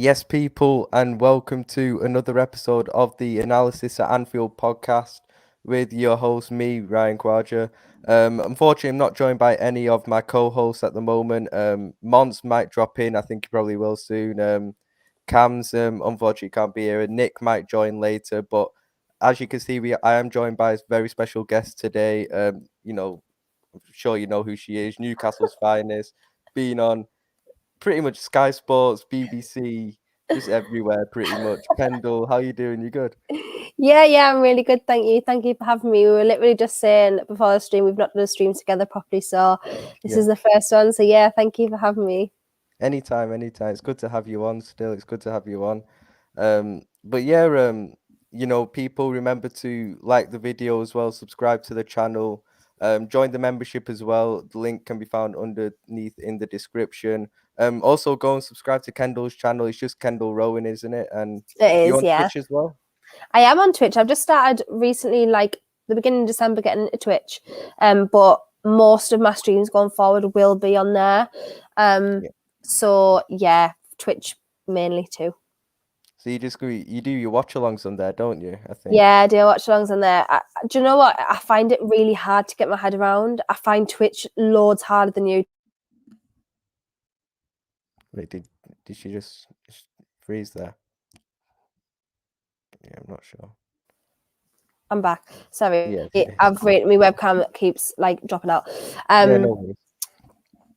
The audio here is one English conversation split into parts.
Yes, people, and welcome to another episode of the Analysis at Anfield podcast with your host, me, Ryan Quadra. Unfortunately, I'm not joined by any of my co-hosts at the moment. Mons might drop in. I think he probably will soon. Cam's unfortunately can't be here, and Nick might join later. But as you can see, I am joined by a very special guest today. I'm sure you know who she is. Newcastle's finest, been on pretty much Sky Sports, BBC, just everywhere, pretty much. Kendall, how you doing? You good? Yeah, I'm really good. Thank you. Thank you for having me. We were literally just saying before the stream, we've not done a stream together properly. So this Yeah. is the first one. So yeah, thank you for having me. Anytime, anytime. It's good to have you on still. It's good to have you on. But yeah, people remember to like the video as well, subscribe to the channel, join the membership as well. The link can be found underneath in the description. Also go and subscribe to Kendall's channel. It's just Kendall Rowan, isn't it? And It you is, on yeah. Twitch as well? I am on Twitch. I've just started recently, like the beginning of December, getting into Twitch. But most of my streams going forward will be on there. Yeah. So yeah, Twitch mainly too. So you do your watch alongs on there, don't you? I think. Yeah, I do watch alongs on there. Do you know what? I find it really hard to get my head around. I find Twitch loads harder than YouTube. Wait, did she just freeze there? Yeah, I'm not sure. I'm back. Sorry, Yeah, okay. I've my webcam keeps like dropping out. Yeah, no worries.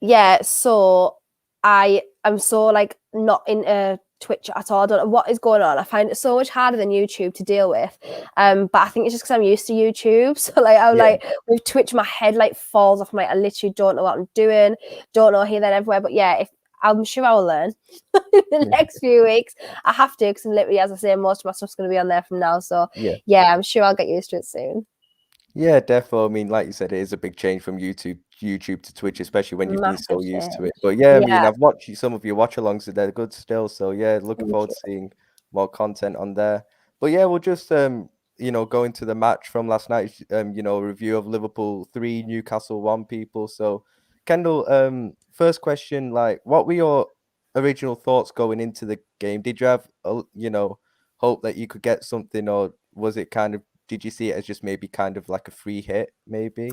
Yeah, so I am so like not into Twitch at all. I don't know what is going on. I find it so much harder than YouTube to deal with. But I think it's just because I'm used to YouTube. So like I'm like with Twitch, my head like falls off. I literally don't know what I'm doing. Don't know here, there, everywhere. But yeah, I'm sure I will learn in the next few weeks. I have to because literally, as I say, most of my stuff's going to be on there from now. So yeah, I'm sure I'll get used to it soon. Yeah, definitely. I mean, like you said, it is a big change from YouTube to Twitch, especially when you've been so Massive used to change. it. But yeah, I mean, I've watched some of your watch-alongs, and they're good still. So yeah, looking Thank forward you. to seeing more content on there. But yeah, we'll just go into the match from last night. Review of Liverpool 3, Newcastle 1, people. So Kendall, first question, like, what were your original thoughts going into the game? Did you have hope that you could get something, or was it kind of, did you see it as just maybe kind of like a free hit, maybe?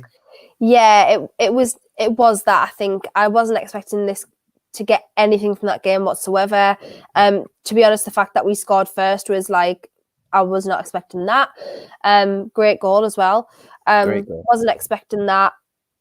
Yeah, it was that. I think I wasn't expecting this to get anything from that game whatsoever. To be honest, the fact that we scored first was like, I was not expecting that. Great goal as well. Great goal. Wasn't expecting that.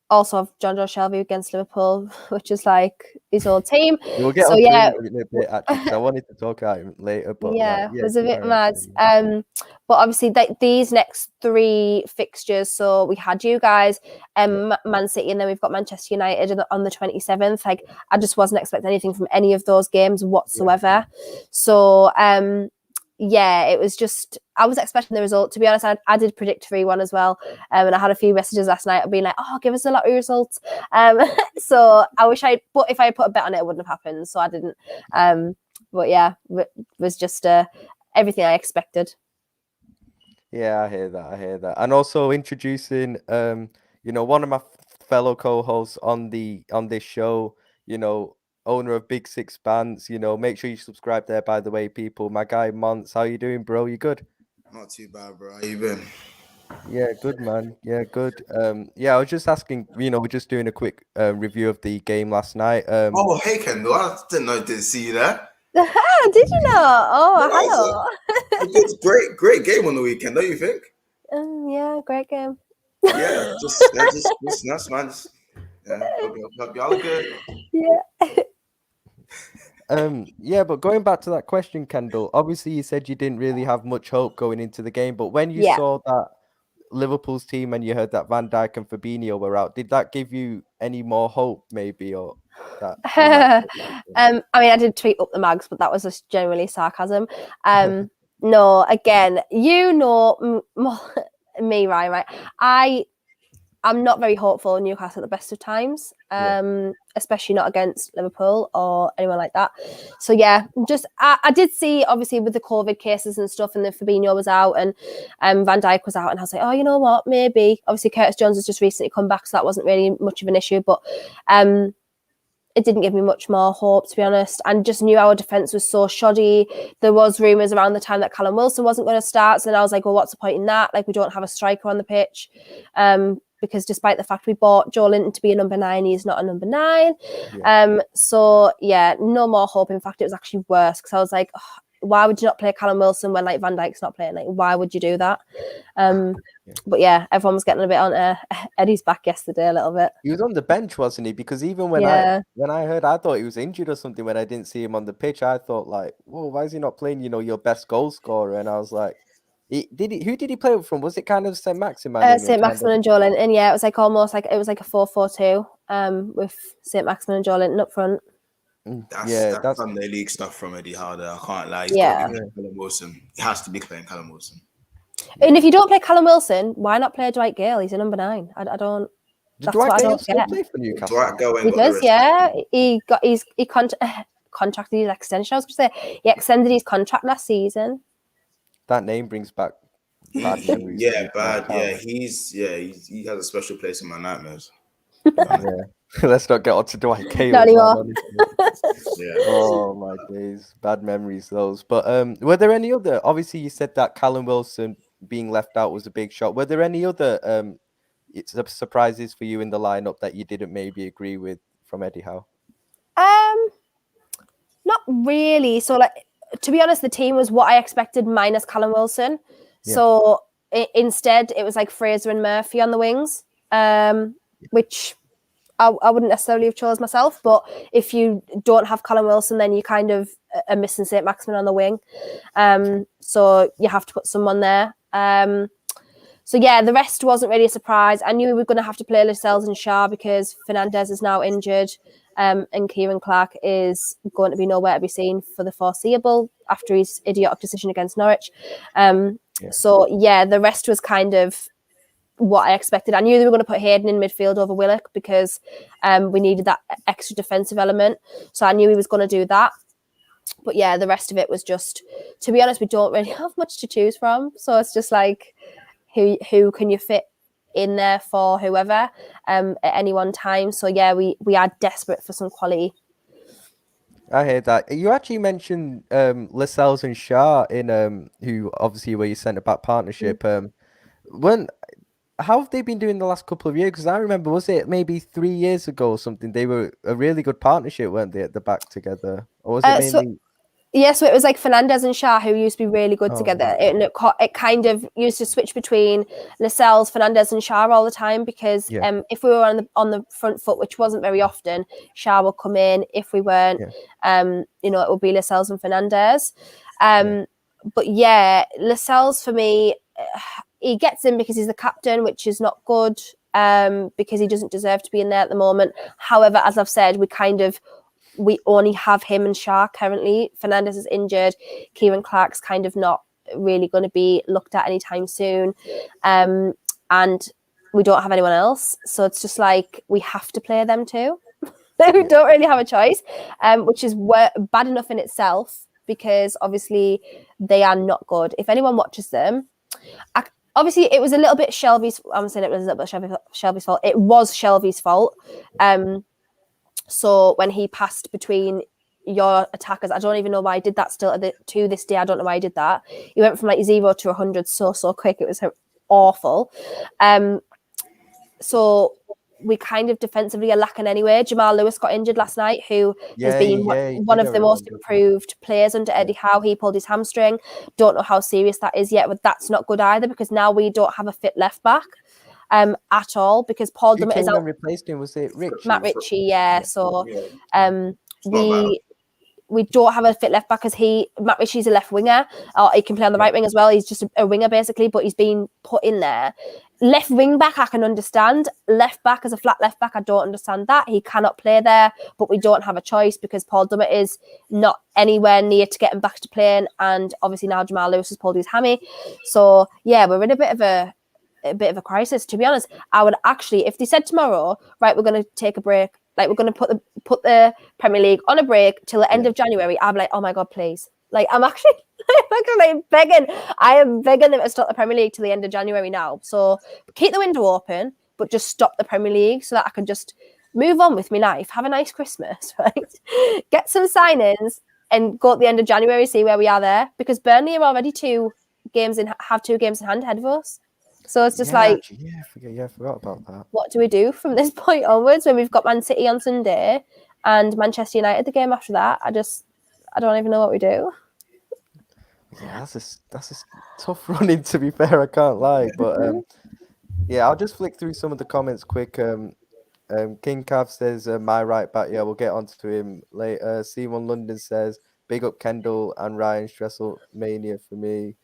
Also have John Joe Shelby against Liverpool, which is like his old team. We'll get So onto yeah, him in a bit actually, because I wanted to talk about him later, but yeah, it was a bit carry on, mad. carry on. But obviously these next three fixtures, so we had you guys, Man City, and then we've got Manchester United on the 27th. Like, I just wasn't expecting anything from any of those games whatsoever. So yeah, it was just, I was expecting the result. To be honest, I did predict 3-1 as well. And I had a few messages last night being like, oh, give us a lottery results. So I wish but if I had put a bet on it, it wouldn't have happened. So I didn't. But yeah, it was just everything I expected. Yeah, I hear that. And also introducing, one of my fellow co-hosts on this show, owner of Big Six Bands. Make sure you subscribe there, by the way, people. My guy Mons, how you doing, bro? You good? Not too bad, bro. How you been? Yeah, good, man. Yeah, good. I was just asking, we're just doing a quick review of the game last night. Oh, hey, Kendall. I didn't see you there. Did you know? Oh, hello. Great game on the weekend, don't you think? Yeah, great game. Yeah, just nuts, man. Hope y'all are good. Yeah. But going back to that question, Kendall, obviously you said you didn't really have much hope going into the game, but when you saw that Liverpool's team and you heard that Van Dijk and Fabinho were out, did that give you any more hope, maybe, or that? I mean, I did tweet up the mags, but that was just generally sarcasm. No, again, me, Ryan, right? I'm not very hopeful in Newcastle at the best of times, especially not against Liverpool or anyone like that. So yeah, I did see, obviously, with the COVID cases and stuff, and then Fabinho was out and Van Dijk was out, and I was like, oh, you know what, maybe. Obviously, Curtis Jones has just recently come back, so that wasn't really much of an issue. But it didn't give me much more hope, to be honest. And just knew our defence was so shoddy. There was rumours around the time that Callum Wilson wasn't going to start. So then I was like, well, what's the point in that? Like, we don't have a striker on the pitch. Because despite the fact we bought Joe Linton to be a number 9, he's not a number 9. Yeah. So, yeah, no more hope. In fact, it was actually worse because I was like, oh, why would you not play Callum Wilson when like Van Dijk's not playing? Like, why would you do that? But yeah, everyone was getting a bit on Eddie's back yesterday a little bit. He was on the bench, wasn't he? Because even when I heard, I thought he was injured or something when I didn't see him on the pitch. I thought like, whoa, why is he not playing, your best goal scorer? And I was like, who did he play with from? Was it kind of St. Maximin? St. Maximin and Joe Linton. Yeah, it was like almost like it was like a 4-4-2 with St. Maximin and Joe Linton up front. That's Sunday league stuff from Eddie Harder. I can't lie. He's got to be playing Callum Wilson. He has to be playing Callum Wilson. And if you don't play Callum Wilson, why not play Dwight Gale? He's a number 9. I don't. Did Dwight Gale still play for Newcastle? Dwight Gale he does, yeah. He contracted his extension. I was going to say he extended his contract last season. That name brings back bad memories. He has a special place in my nightmares. Let's not get on to Dwight Gale. Not anymore. Oh my days, bad memories those. But were there any other? Obviously, you said that Callum Wilson being left out was a big shock. Were there any other surprises for you in the lineup that you didn't maybe agree with from Eddie Howe? Not really. So, like, to be honest, the team was what I expected minus Callum Wilson. Yeah. So instead, it was like Fraser and Murphy on the wings, which I wouldn't necessarily have chose myself. But if you don't have Callum Wilson, then you kind of are missing St. Maximin on the wing. So you have to put someone there. So yeah, the rest wasn't really a surprise. I knew we were going to have to play Lascelles and Shah because Fernandez is now injured. And Kieran Clark is going to be nowhere to be seen for the foreseeable after his idiotic decision against Norwich. So yeah, the rest was kind of what I expected. I knew they were going to put Hayden in midfield over Willock because we needed that extra defensive element. So I knew he was going to do that. But yeah, the rest of it was just, to be honest, we don't really have much to choose from. So it's just like, who can you fit in there for whoever at any one time? So yeah, we are desperate for some quality. I heard that. You actually mentioned Lascelles and Shah in who obviously were your centre back partnership. How have they been doing the last couple of years? Because I remember, was it maybe 3 years ago or something? They were a really good partnership, weren't they, at the back together? Or was it mainly? So it was like Fernandez and Shah who used to be really good together. Right. It kind of used to switch between Lascelles, Fernandez and Shah all the time because if we were on the front foot, which wasn't very often, Shah would come in. If we weren't, it would be Lascelles and Fernandez. But yeah, Lascelles for me, he gets in because he's the captain, which is not good because he doesn't deserve to be in there at the moment. However, as I've said, we only have him and Shah currently. Fernandez is injured. Kieran Clark's kind of not really going to be looked at anytime soon. And we don't have anyone else. So it's just like, we have to play them too. We don't really have a choice, which is bad enough in itself because obviously they are not good. If anyone watches them, obviously it was a little bit Shelby's. I'm saying it was a little bit Shelby's fault. It was Shelby's fault. So when he passed between your attackers, I don't even know why I did that still to this day. I don't know why I did that. He went from like 0 to 100 so quick. It was awful. So we kind of defensively are lacking anyway. Jamal Lewis got injured last night, who has been one of the most improved players under Eddie Howe. He pulled his hamstring. Don't know how serious that is yet, but that's not good either because now we don't have a fit left back. At all because Paul Dummett is out. Replaced him, was it Ritchie? Matt Ritchie, So we don't have a fit left back because Matt Ritchie's a left winger, or he can play on the right wing as well. He's just a winger basically, but he's been put in there. Left wing back, I can understand. Left back as a flat left back, I don't understand that. He cannot play there, but we don't have a choice because Paul Dummett is not anywhere near to getting back to playing, and obviously now Jamal Lewis has pulled his hammy. So yeah, we're in a bit of a crisis, to be honest. I would actually, if they said tomorrow, right, we're going to take a break, like we're going to put the Premier League on a break till the end of January, I'm like, oh my God, please. Like, I'm actually begging. I am begging them to stop the Premier League till the end of January now. So keep the window open, but just stop the Premier League so that I can just move on with my life, have a nice Christmas, right? Get some sign-ins and go at the end of January, see where we are there, because Burnley are already have 2 games in hand ahead of us. So it's just I forgot about that. What do we do from this point onwards when we've got Man City on Sunday and Manchester United the game after that? I don't even know what we do. Yeah, that's a tough running, to be fair. I can't lie, but I'll just flick through some of the comments quick. King Cav says my right back. Yeah, we'll get onto him later. Simon London says big up Kendall and Ryan Stresselmania for me.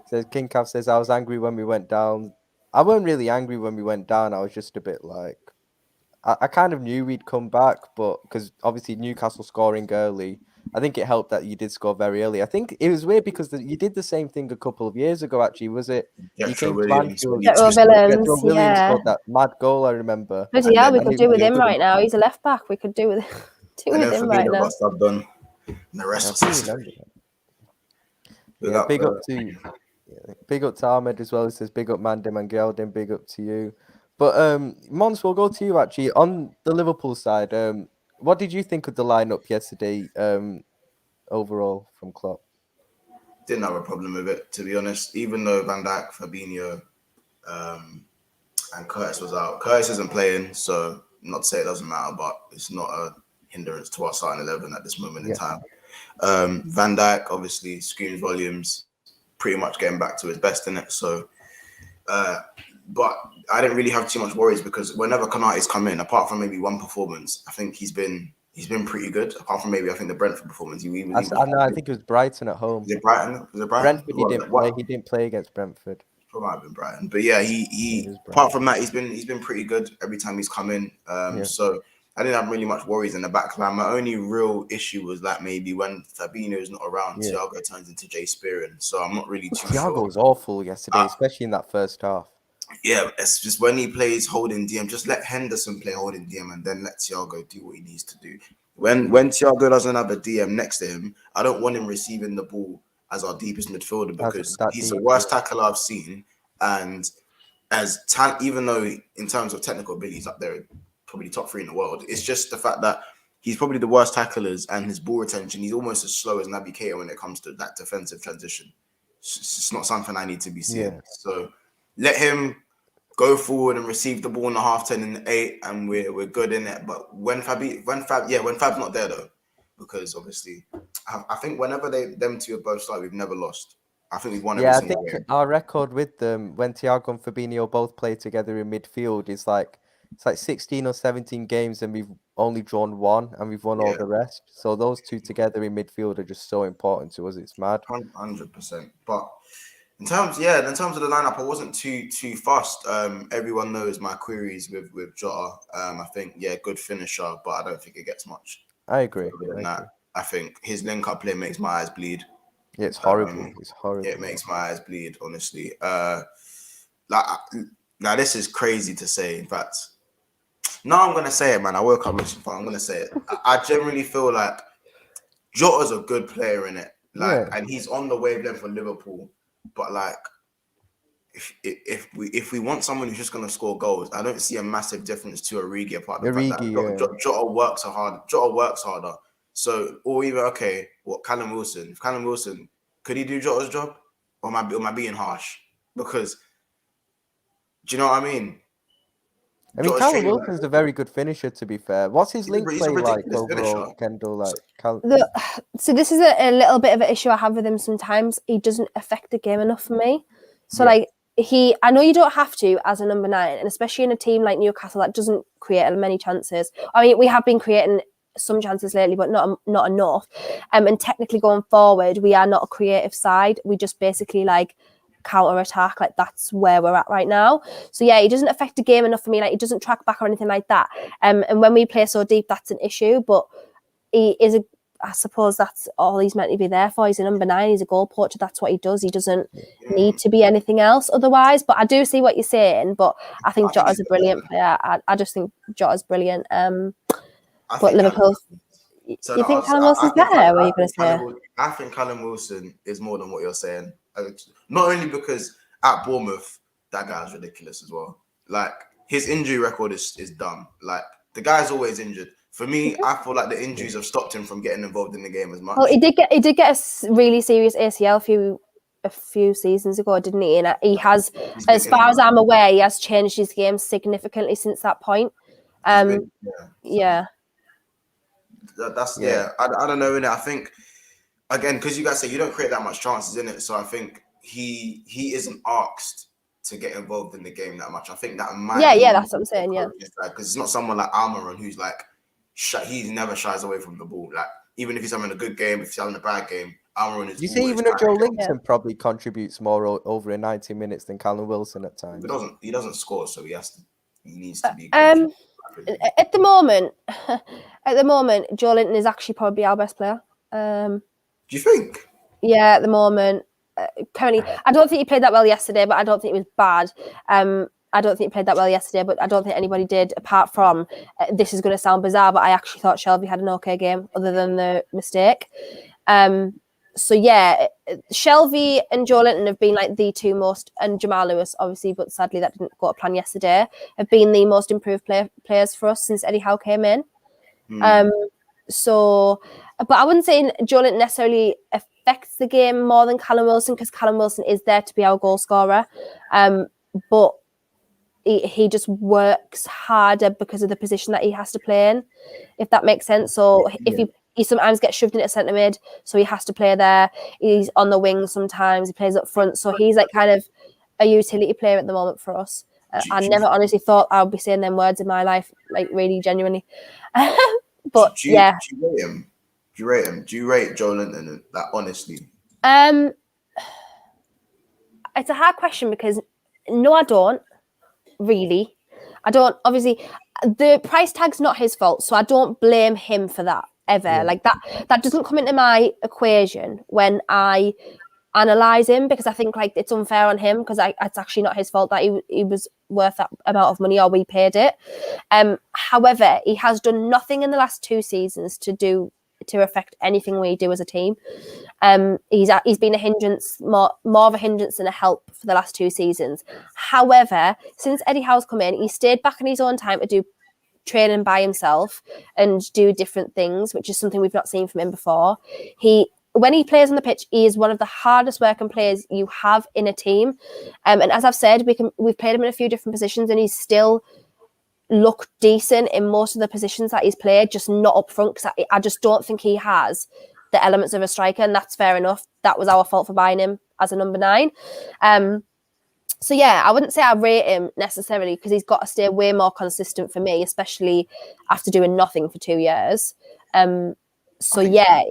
Says King Cav says I was angry when we went down. I weren't really angry when we went down. I was just a bit like, I kind of knew we'd come back, but because obviously Newcastle scoring early, I think it helped that you did score very early. I think it was weird because you did the same thing a couple of years ago. Actually, was it? You came to Anfield. Williams scored that mad goal. I remember. Yeah, we could do with him right now. He's a left back. We could do with him right now. Done. The rest was big up to Ahmed as well. It says big up Mandim and Geldin. Big up to you. But Mons, we'll go to you actually on the Liverpool side. What did you think of the lineup yesterday? Overall from Klopp? Didn't have a problem with it, to be honest. Even though Van Dijk, Fabinho, and Curtis was out. Curtis isn't playing, so not to say it doesn't matter, but it's not a hindrance to our starting 11 at this moment in time. Van Dijk obviously screams volumes, pretty much getting back to his best in it. So, but I didn't really have too much worries because whenever Konate's come in, apart from maybe one performance, I think he's been pretty good. Apart from maybe I think the Brentford performance, I think it was Brighton at home. Was it Brighton? Brentford, he didn't play against Brentford. It might have been Brighton, but yeah, he apart from that, he's been pretty good every time he's come in. So I didn't have really much worries in the back line. My only real issue was that maybe when Fabinho is not around, Thiago turns into Jay Spearing. So I'm not really too sure. Thiago was awful yesterday, especially in that first half. Yeah, it's just when he plays holding DM, just let Henderson play holding DM and then let Thiago do what he needs to do. When Thiago doesn't have a DM next to him, I don't want him receiving the ball as our deepest midfielder because he's the worst tackler I've seen. And as even though in terms of technical ability, he's up there, probably top 3 in the world, it's just the fact that he's probably the worst tacklers and his ball retention, he's almost as slow as Naby Keita when it comes to that defensive transition. It's not something I need to be seeing. Yeah. So let him go forward and receive the ball in the half-10 in the 8, and we're good in it. But when Fab's not there though, because obviously I think whenever them two are both started, we've never lost. I think we've won every single game. Our record with them when Thiago and Fabinho both play together in midfield is like 16 or 17 games, and we've only drawn 1, and we've won all the rest. So those two together in midfield are just so important to us. It's mad. 100%. But in terms of the lineup, I wasn't too fussed. Everyone knows my queries with Jota. I think good finisher, but I don't think it gets much. I agree. I think his link-up play makes my eyes bleed. Yeah, it's horrible. It's horrible. It makes my eyes bleed, honestly. Now this is crazy to say. In fact, no, I'm gonna say it, man. I woke up looking for. I'm gonna say it. I generally feel like Jota's a good player in it, and he's on the wavelength for Liverpool. But like, if we want someone who's just gonna score goals, I don't see a massive difference to Origi apart from the fact that Jota works hard. Jota works harder. So, or even Callum Wilson. If Callum Wilson, could he do Jota's job, or am I being harsh? Because do you know what I mean? I mean, Callum Wilson's a very good finisher, to be fair. What's his link play like overall, Kendall? So this is a little bit of an issue I have with him sometimes. He doesn't affect the game enough for me. So I know you don't have to as a number 9, and especially in a team like Newcastle that doesn't create many chances. I mean, we have been creating some chances lately, but not enough. And technically going forward, we are not a creative side. We just basically counter attack. That's where we're at right now. So he doesn't affect the game enough for me. He doesn't track back or anything like that. And when we play so deep, that's an issue. But he is I suppose that's all he's meant to be there for. He's a number 9. He's a goal poacher. That's what he does. He doesn't need to be anything else otherwise. But I do see what you're saying. But I think Jota's a brilliant player. I just think Jota's brilliant. But Liverpool. So you think Callum Wilson's better? What are you going to say? I think Callum Wilson is more than what you're saying. Not only because at Bournemouth, that guy's ridiculous as well. his injury record is dumb. Like, the guy's always injured. For me, I feel like the injuries have stopped him from getting involved in the game as much. Well, he did get a really serious ACL a few seasons ago, didn't he? And he has, as far as I'm aware, he has changed his game significantly since that point. Yeah. That's I don't know, innit? I think, again, because you guys say you don't create that much chances in it, so I think he isn't asked to get involved in the game that much. I think that might that's what I'm saying, because it's not someone like Almiron who's like he never shies away from the ball. Like, even if he's having a good game, if he's having a bad game, Almiron is. You see, even Joe Linton probably contributes more over in 90 minutes than Callum Wilson at times. He doesn't score, so he needs to be. At the moment, Joe Linton is actually probably our best player. Do you think? Yeah, at the moment. Currently, I don't think he played that well yesterday, but I don't think it was bad. I don't think he played that well yesterday, but I don't think anybody did, apart from, this is going to sound bizarre, but I actually thought Shelby had an okay game, other than the mistake. So yeah, Shelby and Joe Linton have been like the two most, and Jamal Lewis, obviously, but sadly that didn't go to plan yesterday, have been the most improved players for us since Eddie Howe came in. So, but I wouldn't say Joe Linton necessarily affects the game more than Callum Wilson, because Callum Wilson is there to be our goal scorer. But he just works harder because of the position that he has to play in, if that makes sense. So if he sometimes gets shoved into centre mid, so he has to play there. He's on the wing sometimes, he plays up front. So he's like kind of a utility player at the moment for us. I never honestly thought I would be saying them words in my life, like really genuinely. But do you rate him? Do you rate him? Do you rate Joe Linton, that honestly? It's a hard question, because no, I don't really. I don't, obviously, the price tag's not his fault, so I don't blame him for that ever. Yeah. Like that doesn't come into my equation when I analyze him, because I think like it's unfair on him, because it's actually not his fault that he was worth that amount of money, or we paid it. However, he has done nothing in the last 2 seasons to affect anything we do as a team. He's been a hindrance, more of a hindrance than a help for the last 2 seasons. However, since Eddie Howe's come in, he stayed back in his own time to do training by himself and do different things, which is something we've not seen from him before. When he plays on the pitch, he is one of the hardest working players you have in a team. And as I've said, we've played him in a few different positions, and he's still looked decent in most of the positions that he's played, just not up front, because I just don't think he has the elements of a striker, and that's fair enough. That was our fault for buying him as a number 9. So yeah, I wouldn't say I rate him necessarily, because he's got to stay way more consistent for me, especially after doing nothing for 2 years. So yeah,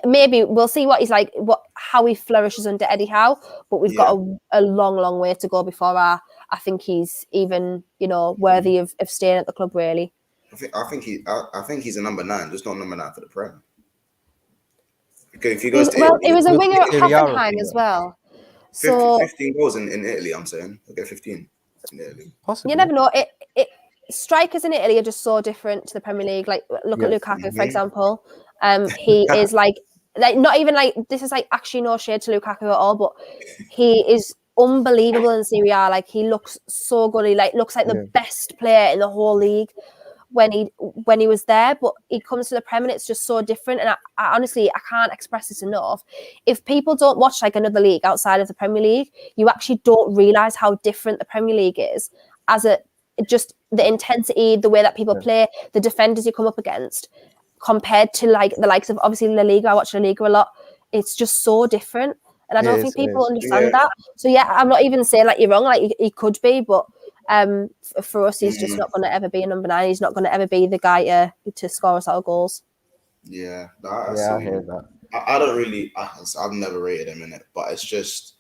maybe we'll see what he's like, how he flourishes under Eddie Howe, but we've got a long way to go before I think he's even, worthy of staying at the club, really. I think he's a number 9, just not number 9 for the Prem. Because if he goes to Italy, he was a winger at Hoffenheim as well. 15 goals in Italy, I'm saying. He'll get 15 in Italy. Possibly. You never know. Strikers in Italy are just so different to the Premier League. Like, look at Lukaku, for example. He is like not even like, this is like actually no shade to Lukaku at all, but he is unbelievable in Serie A. Like, he looks so good. He looks like the best player in the whole league when he was there, but he comes to the Premier, and it's just so different. And I honestly, I can't express this enough. If people don't watch like another league outside of the Premier League, you actually don't realise how different the Premier League is, just the intensity, the way that people play, the defenders you come up against, compared to like the likes of obviously La Liga. I watch La Liga a lot. It's just so different, and I don't think people understand that. So yeah, I'm not even saying like you're wrong. Like he could be, but for us, he's just not going to ever be a number 9. He's not going to ever be the guy to score us our goals. Yeah, I hear that. I don't really. I've never rated him in it, but it's just,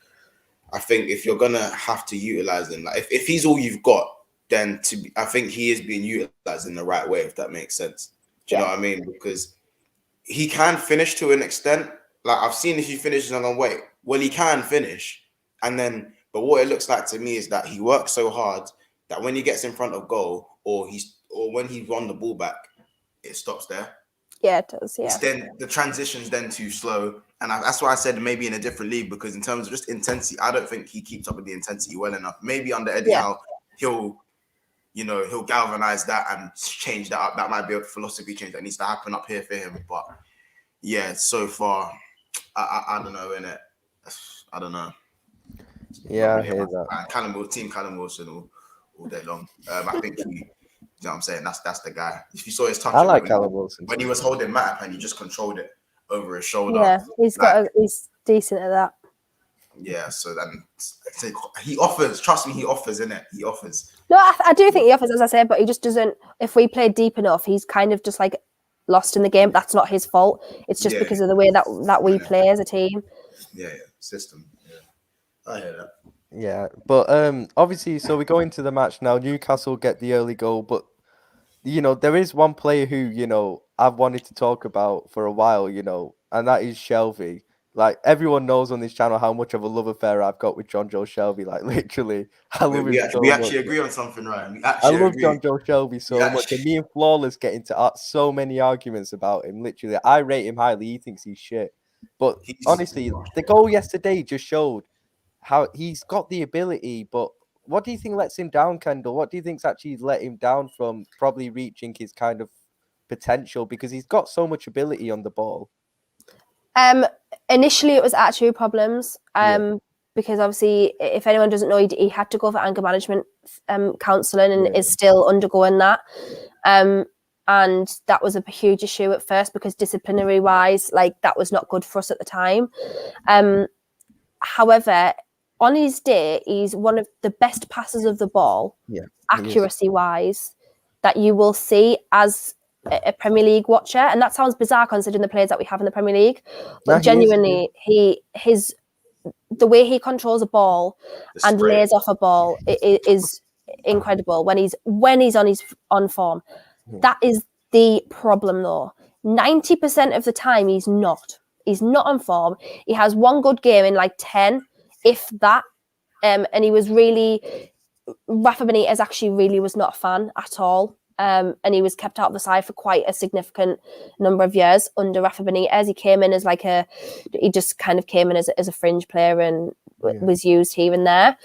I think if you're gonna have to utilize him, like if he's all you've got, then I think he is being utilized in the right way, if that makes sense. Do you know what I mean? Because he can finish to an extent. Like, I've seen if he finishes, I'm going, wait, well, he can finish. But what it looks like to me is that he works so hard that when he gets in front of goal, or when he run the ball back, it stops there. Yeah, it does. Yeah. It's then the transition's then too slow, and that's why I said maybe in a different league, because in terms of just intensity, I don't think he keeps up with the intensity well enough. Maybe under Eddie Howe, you know, he'll galvanize that and change that up. That might be a philosophy change that needs to happen up here for him. But yeah, so far, I don't know, innit? I don't know. Yeah, I hear that. Team Callum Wilson all day long. I think you know what I'm saying? That's the guy. If you saw his touch, I like Callum Wilson when he was holding Matip and he just controlled it over his shoulder. Yeah, he's decent at that. Yeah, so then he offers. Trust me, he offers, innit? He offers. No, I do think he offers, as I said, but he just doesn't. If we play deep enough, he's kind of just like lost in the game. That's not his fault. It's just because of the way that we play as a team. Yeah, system. Yeah, I hear that. Yeah, but obviously, so we go into the match now. Newcastle get the early goal, but you know there is one player who I've wanted to talk about for a while, and that is Shelvey. Like everyone knows on this channel how much of a love affair I've got with John Joe Shelvey. Like literally, I love him so much. We actually agree on something, right? I love John Joe Shelvey so much, and me and Flawless get into so many arguments about him. Literally, I rate him highly. He thinks he's shit, but honestly, the goal yesterday just showed how he's got the ability. But what do you think lets him down, Kendall? What do you think's actually let him down from probably reaching his kind of potential? Because he's got so much ability on the ball. Initially, it was attitude problems. Because obviously, if anyone doesn't know, he had to go for anger management counselling and is still undergoing that. And that was a huge issue at first because disciplinary wise, like that was not good for us at the time. However, on his day, he's one of the best passers of the ball, accuracy wise, that you will see as a Premier League watcher. And that sounds bizarre considering the players that we have in the Premier League. But genuinely, the way he controls a ball and lays off a ball is incredible when he's on form. That is the problem though. 90% of the time he's not on form. He has one good game in like 10, if that. And he was really, Rafa Benitez actually really was not a fan at all. And he was kept out of the side for quite a significant number of years under Rafa Benitez. He came in as he just kind of came in as a fringe player and was used here and there.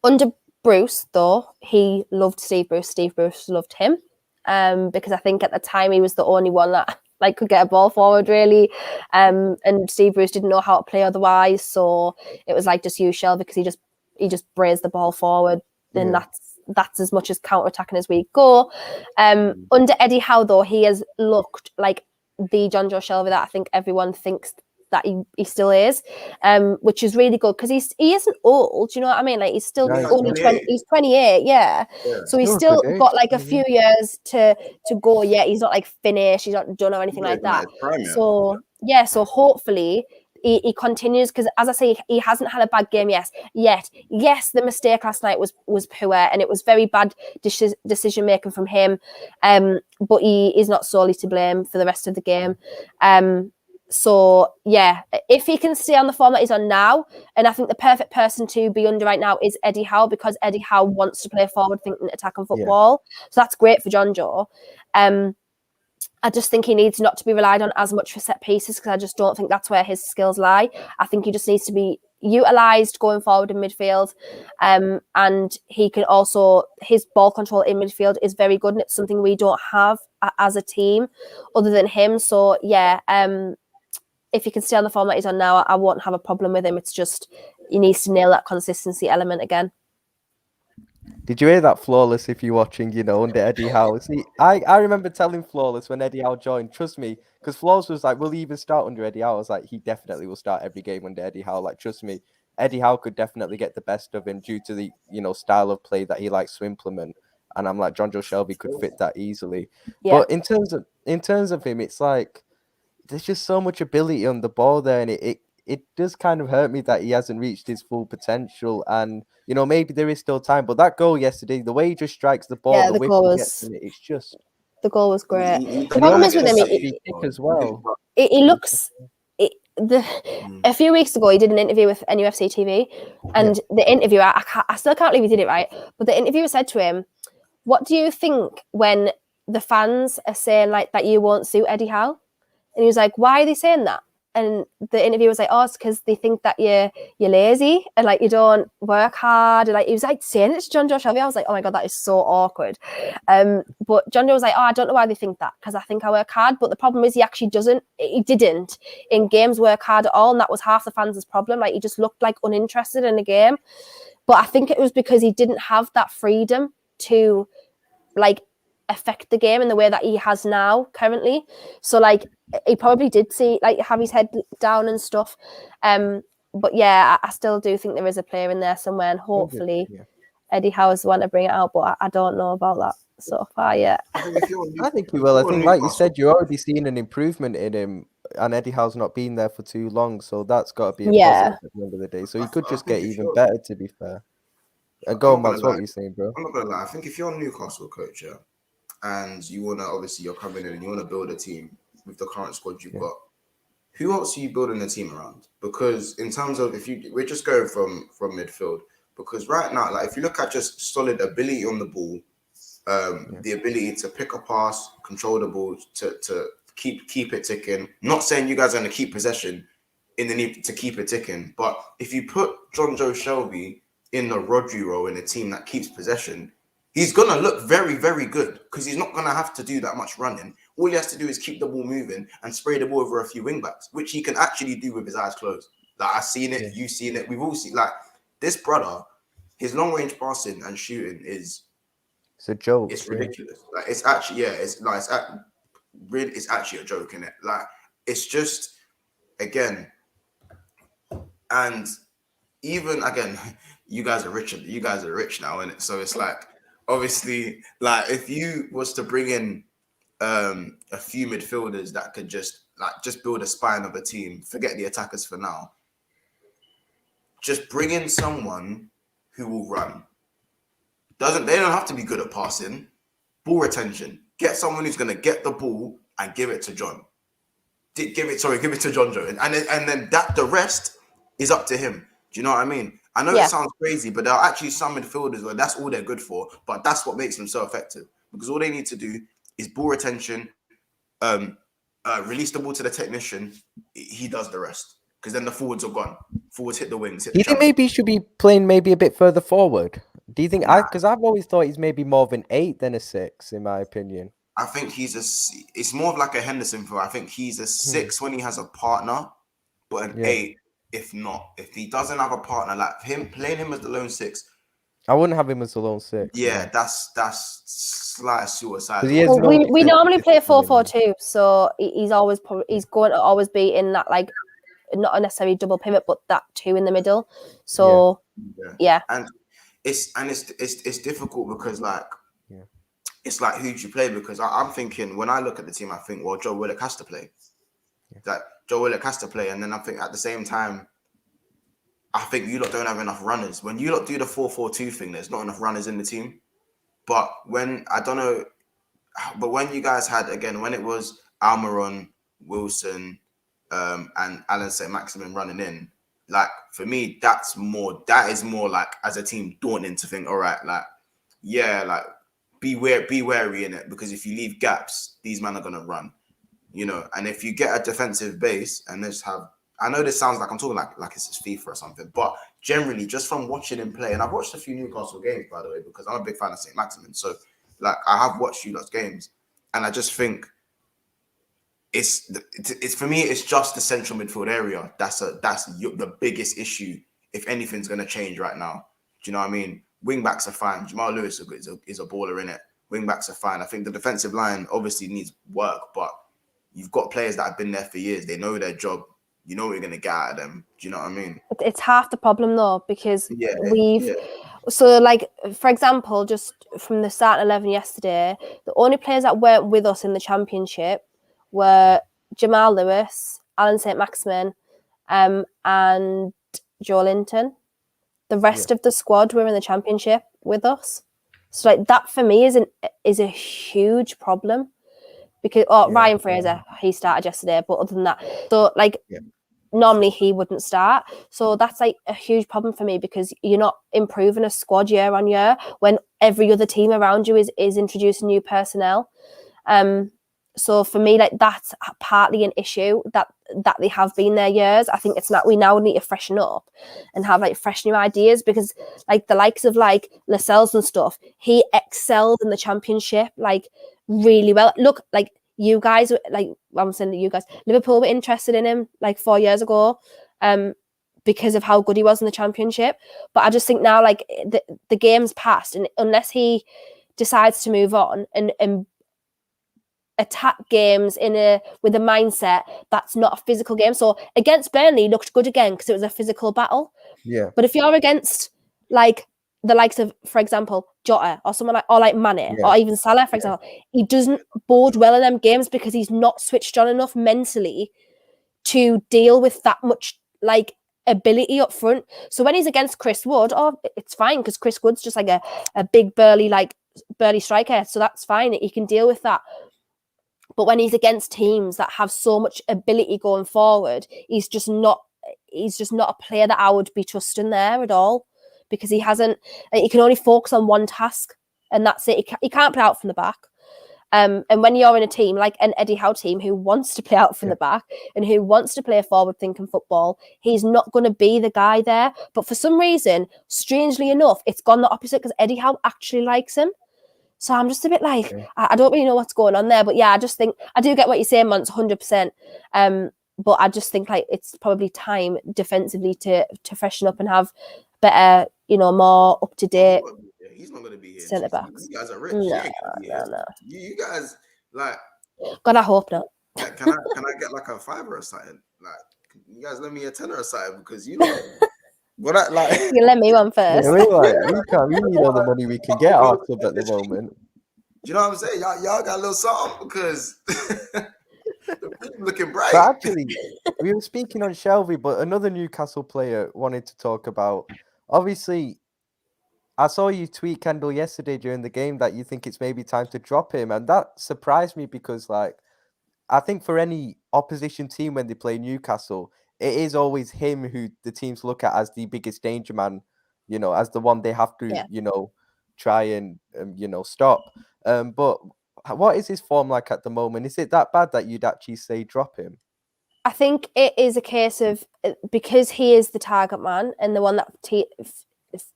Under Bruce, though, he loved Steve Bruce. Steve Bruce loved him because I think at the time he was the only one that could get a ball forward really. And Steve Bruce didn't know how to play otherwise, so it was just use Shelvey because he just brazed the ball forward, and that's as much as counter-attacking as we go. Under Eddie Howe, though, he has looked like the John Joe Shelvey that I think everyone thinks that he still is, which is really good because he isn't old. Do you know what I mean? He's still only 20. He's 28. Yeah. So he's still got a few years to go. Yeah, he's not finished. He's not done or anything like that. So so hopefully he continues because, as I say, he hasn't had a bad game yet. Yes, the mistake last night was poor and it was very bad decision making from him. But he is not solely to blame for the rest of the game. So yeah, if he can stay on the form that he's on now, and I think the perfect person to be under right now is Eddie Howe because Eddie Howe wants to play forward thinking attack and football. So that's great for John Joe. I just think he needs not to be relied on as much for set pieces because I just don't think that's where his skills lie. I think he just needs to be utilised going forward in midfield. And he can also, his ball control in midfield is very good and it's something we don't have as a team other than him. So yeah, if he can stay on the form that he's on now, I won't have a problem with him. It's just he needs to nail that consistency element again. Did you hear that, Flawless, if you're watching, under Eddie Howe? See, I remember telling Flawless when Eddie Howe joined, trust me, because Flawless was like, will he even start under Eddie Howe? I was like, he definitely will start every game under Eddie Howe. Trust me, Eddie Howe could definitely get the best of him due to the, style of play that he likes to implement. And I'm like, John Joe Shelvey could fit that easily. Yeah. But in terms of him, it's there's just so much ability on the ball there, and it does kind of hurt me that he hasn't reached his full potential. And maybe there is still time. But that goal yesterday, the way he just strikes the ball, the goal was, it's just the goal was great. The problem is with him, as well. It looks. A few weeks ago, he did an interview with NUFC TV, and the interviewer, I still can't believe he did it right. But the interviewer said to him, "What do you think when the fans are saying that you won't suit Eddie Howe?" And he was like, "Why are they saying that?" And the interview was like, oh, it's because they think that you're lazy and like you don't work hard. And like he was like saying it to John Joe Shelby. I was like, oh my God, that is so awkward. But John Joe was like, oh, I don't know why they think that, because I think I work hard. But the problem is he didn't in games work hard at all. And that was half the fans' problem. Like he just looked like uninterested in the game. But I think it was because he didn't have that freedom to like affect the game in the way that he has now currently. So like he probably did have his head down and stuff. But yeah, I still do think there is a player in there somewhere, and hopefully Eddie Howe's the one to bring it out, but I don't know about that so far yet. I think he will. I think, like you said, you're already seeing an improvement in him, and Eddie Howe's not been there for too long, so that's got to be a positive at the end of the day. So he could just get even better, to be fair. Go on, Max, what were you saying, bro? I'm not gonna lie. I think if you're a Newcastle coach, and you wanna, obviously you're coming in and you wanna build a team with the current squad you've got, who else are you building a team around? Because in terms of we're just going from midfield, because right now, like if you look at just solid ability on the ball, the ability to pick a pass, control the ball, to keep it ticking. Not saying you guys are gonna keep possession in the need to keep it ticking, but if you put John Joe Shelby in the Rodri role in a team that keeps possession, he's going to look very, very good, because he's not going to have to do that much running. All he has to do is keep the ball moving and spray the ball over a few wing backs, which he can actually do with his eyes closed. Like, I've seen it, you've seen it, we've all seen. Like, this brother, his long range passing and shooting it's a joke. It's ridiculous. Like, it's actually, it's actually a joke, innit? Like, it's just, again, and even again, you guys are rich now, innit? So it's like, obviously, like if you was to bring in a few midfielders that could just build a spine of a team, forget the attackers for now, just bring in someone who will run. They don't have to be good at passing. Ball retention. Get someone who's gonna get the ball and give it to John. Give it to John Joe, and then the rest is up to him. Do you know what I mean? I know it sounds crazy, but there are actually some midfielders where that's all they're good for, but that's what makes them so effective, because all they need to do is ball retention, release the ball to the technician. He does the rest, because then the forwards are gone. Forwards hit the wings. Do you think maybe he should be playing maybe a bit further forward? Do you think? Because I've always thought he's maybe more of an 8 than a 6, in my opinion. I think it's more of like a Henderson for. I think he's a 6 when he has a partner, but an 8 if not. If he doesn't have a partner, like playing him as the lone 6. I wouldn't have him as the lone 6. Yeah, that's slight suicide. We normally play 4-4-2, so he's going to always be in that, like, not necessarily double pivot, but that 2 in the middle. So and it's difficult because it's like, who do you play? Because I'm thinking, when I look at the team, I think, well, Joe Willock has to play. Like, Joe Willock has to play, and then I think at the same time, I think you lot don't have enough runners. When you lot do the 4-4-2 thing, there's not enough runners in the team. But when you guys had, again, when it was Almiron, Wilson, and Alan St-Maximin running in, like, for me, that is more like, as a team, daunting to think, all right, like, like, be wary in it, because if you leave gaps, these men are gonna run, you know. And if you get a defensive base and just have, I know this sounds like I'm talking like it's FIFA or something, but generally, just from watching him play, and I've watched a few Newcastle games, by the way, because I'm a big fan of St-Maximin, so like I have watched you lot's games, and I just think it's for me, it's just the central midfield area that's the biggest issue. If anything's gonna change right now, do you know what I mean? Wing backs are fine. Jamal Lewis is a baller in it. Wing backs are fine. I think the defensive line obviously needs work, but you've got players that have been there for years. They know their job. You know what you're going to get out of them. Do you know what I mean? It's half the problem, though, because So, like, for example, just from the starting 11 yesterday, the only players that weren't with us in the championship were Jamal Lewis, Alan St-Maximin, and Joe Linton. The rest of the squad were in the championship with us. So, like, that for me is a huge problem, because Ryan Fraser, he started yesterday, but other than that, so like normally he wouldn't start. So that's like a huge problem for me, because you're not improving a squad year on year when every other team around you is introducing new personnel. So for me, like that's partly an issue that they have been there years. I think it's not. We now need to freshen up and have like fresh new ideas, because like the likes of like Lascelles and stuff, he excelled in the Championship like really well. Look, like you guys, like I'm saying that you guys, Liverpool were interested in him like 4 years ago, because of how good he was in the Championship. But I just think now like the game's passed, and unless he decides to move on and attack games with a mindset that's not a physical game. So against Burnley, he looked good again because it was a physical battle. Yeah. But if you're against like the likes of, for example, Jota or someone like Mane or even Salah, for example, he doesn't bode well in them games because he's not switched on enough mentally to deal with that much like ability up front. So when he's against Chris Wood, it's fine because Chris Wood's just like a big burly striker, so that's fine. He can deal with that. But when he's against teams that have so much ability going forward, he's just not a player that I would be trusting there at all, because he can only focus on one task, and that's it. He can't play out from the back. And when you're in a team like an Eddie Howe team who wants to play out from the back and who wants to play forward thinking football, he's not going to be the guy there. But for some reason, strangely enough, it's gone the opposite, because Eddie Howe actually likes him. So I'm just a bit like, I don't really know what's going on there. But yeah, I just think, I do get what you're saying, Mons, 100%. But I just think like it's probably time defensively to freshen up and have better, more up-to-date. He's not going to be here. Centre backs. You guys are rich. No. You guys, like... God, I hope not. Like, can I get like a $5 or something? Like, you guys let me a $10 or something, because you know... What I like? You let me one first. Yeah, we need all the money we can get our club at the moment. Do you know what I'm saying? Y'all got a little something, because looking bright. But actually, we were speaking on Shelby, but another Newcastle player wanted to talk about. Obviously, I saw you tweet, Kendall, yesterday during the game that you think it's maybe time to drop him, and that surprised me because, like, I think for any opposition team when they play Newcastle, it is always him who the teams look at as the biggest danger man, as the one they have to, try and, stop. But what is his form like at the moment? Is it that bad that you'd actually say drop him? I think it is a case of, because he is the target man and the one that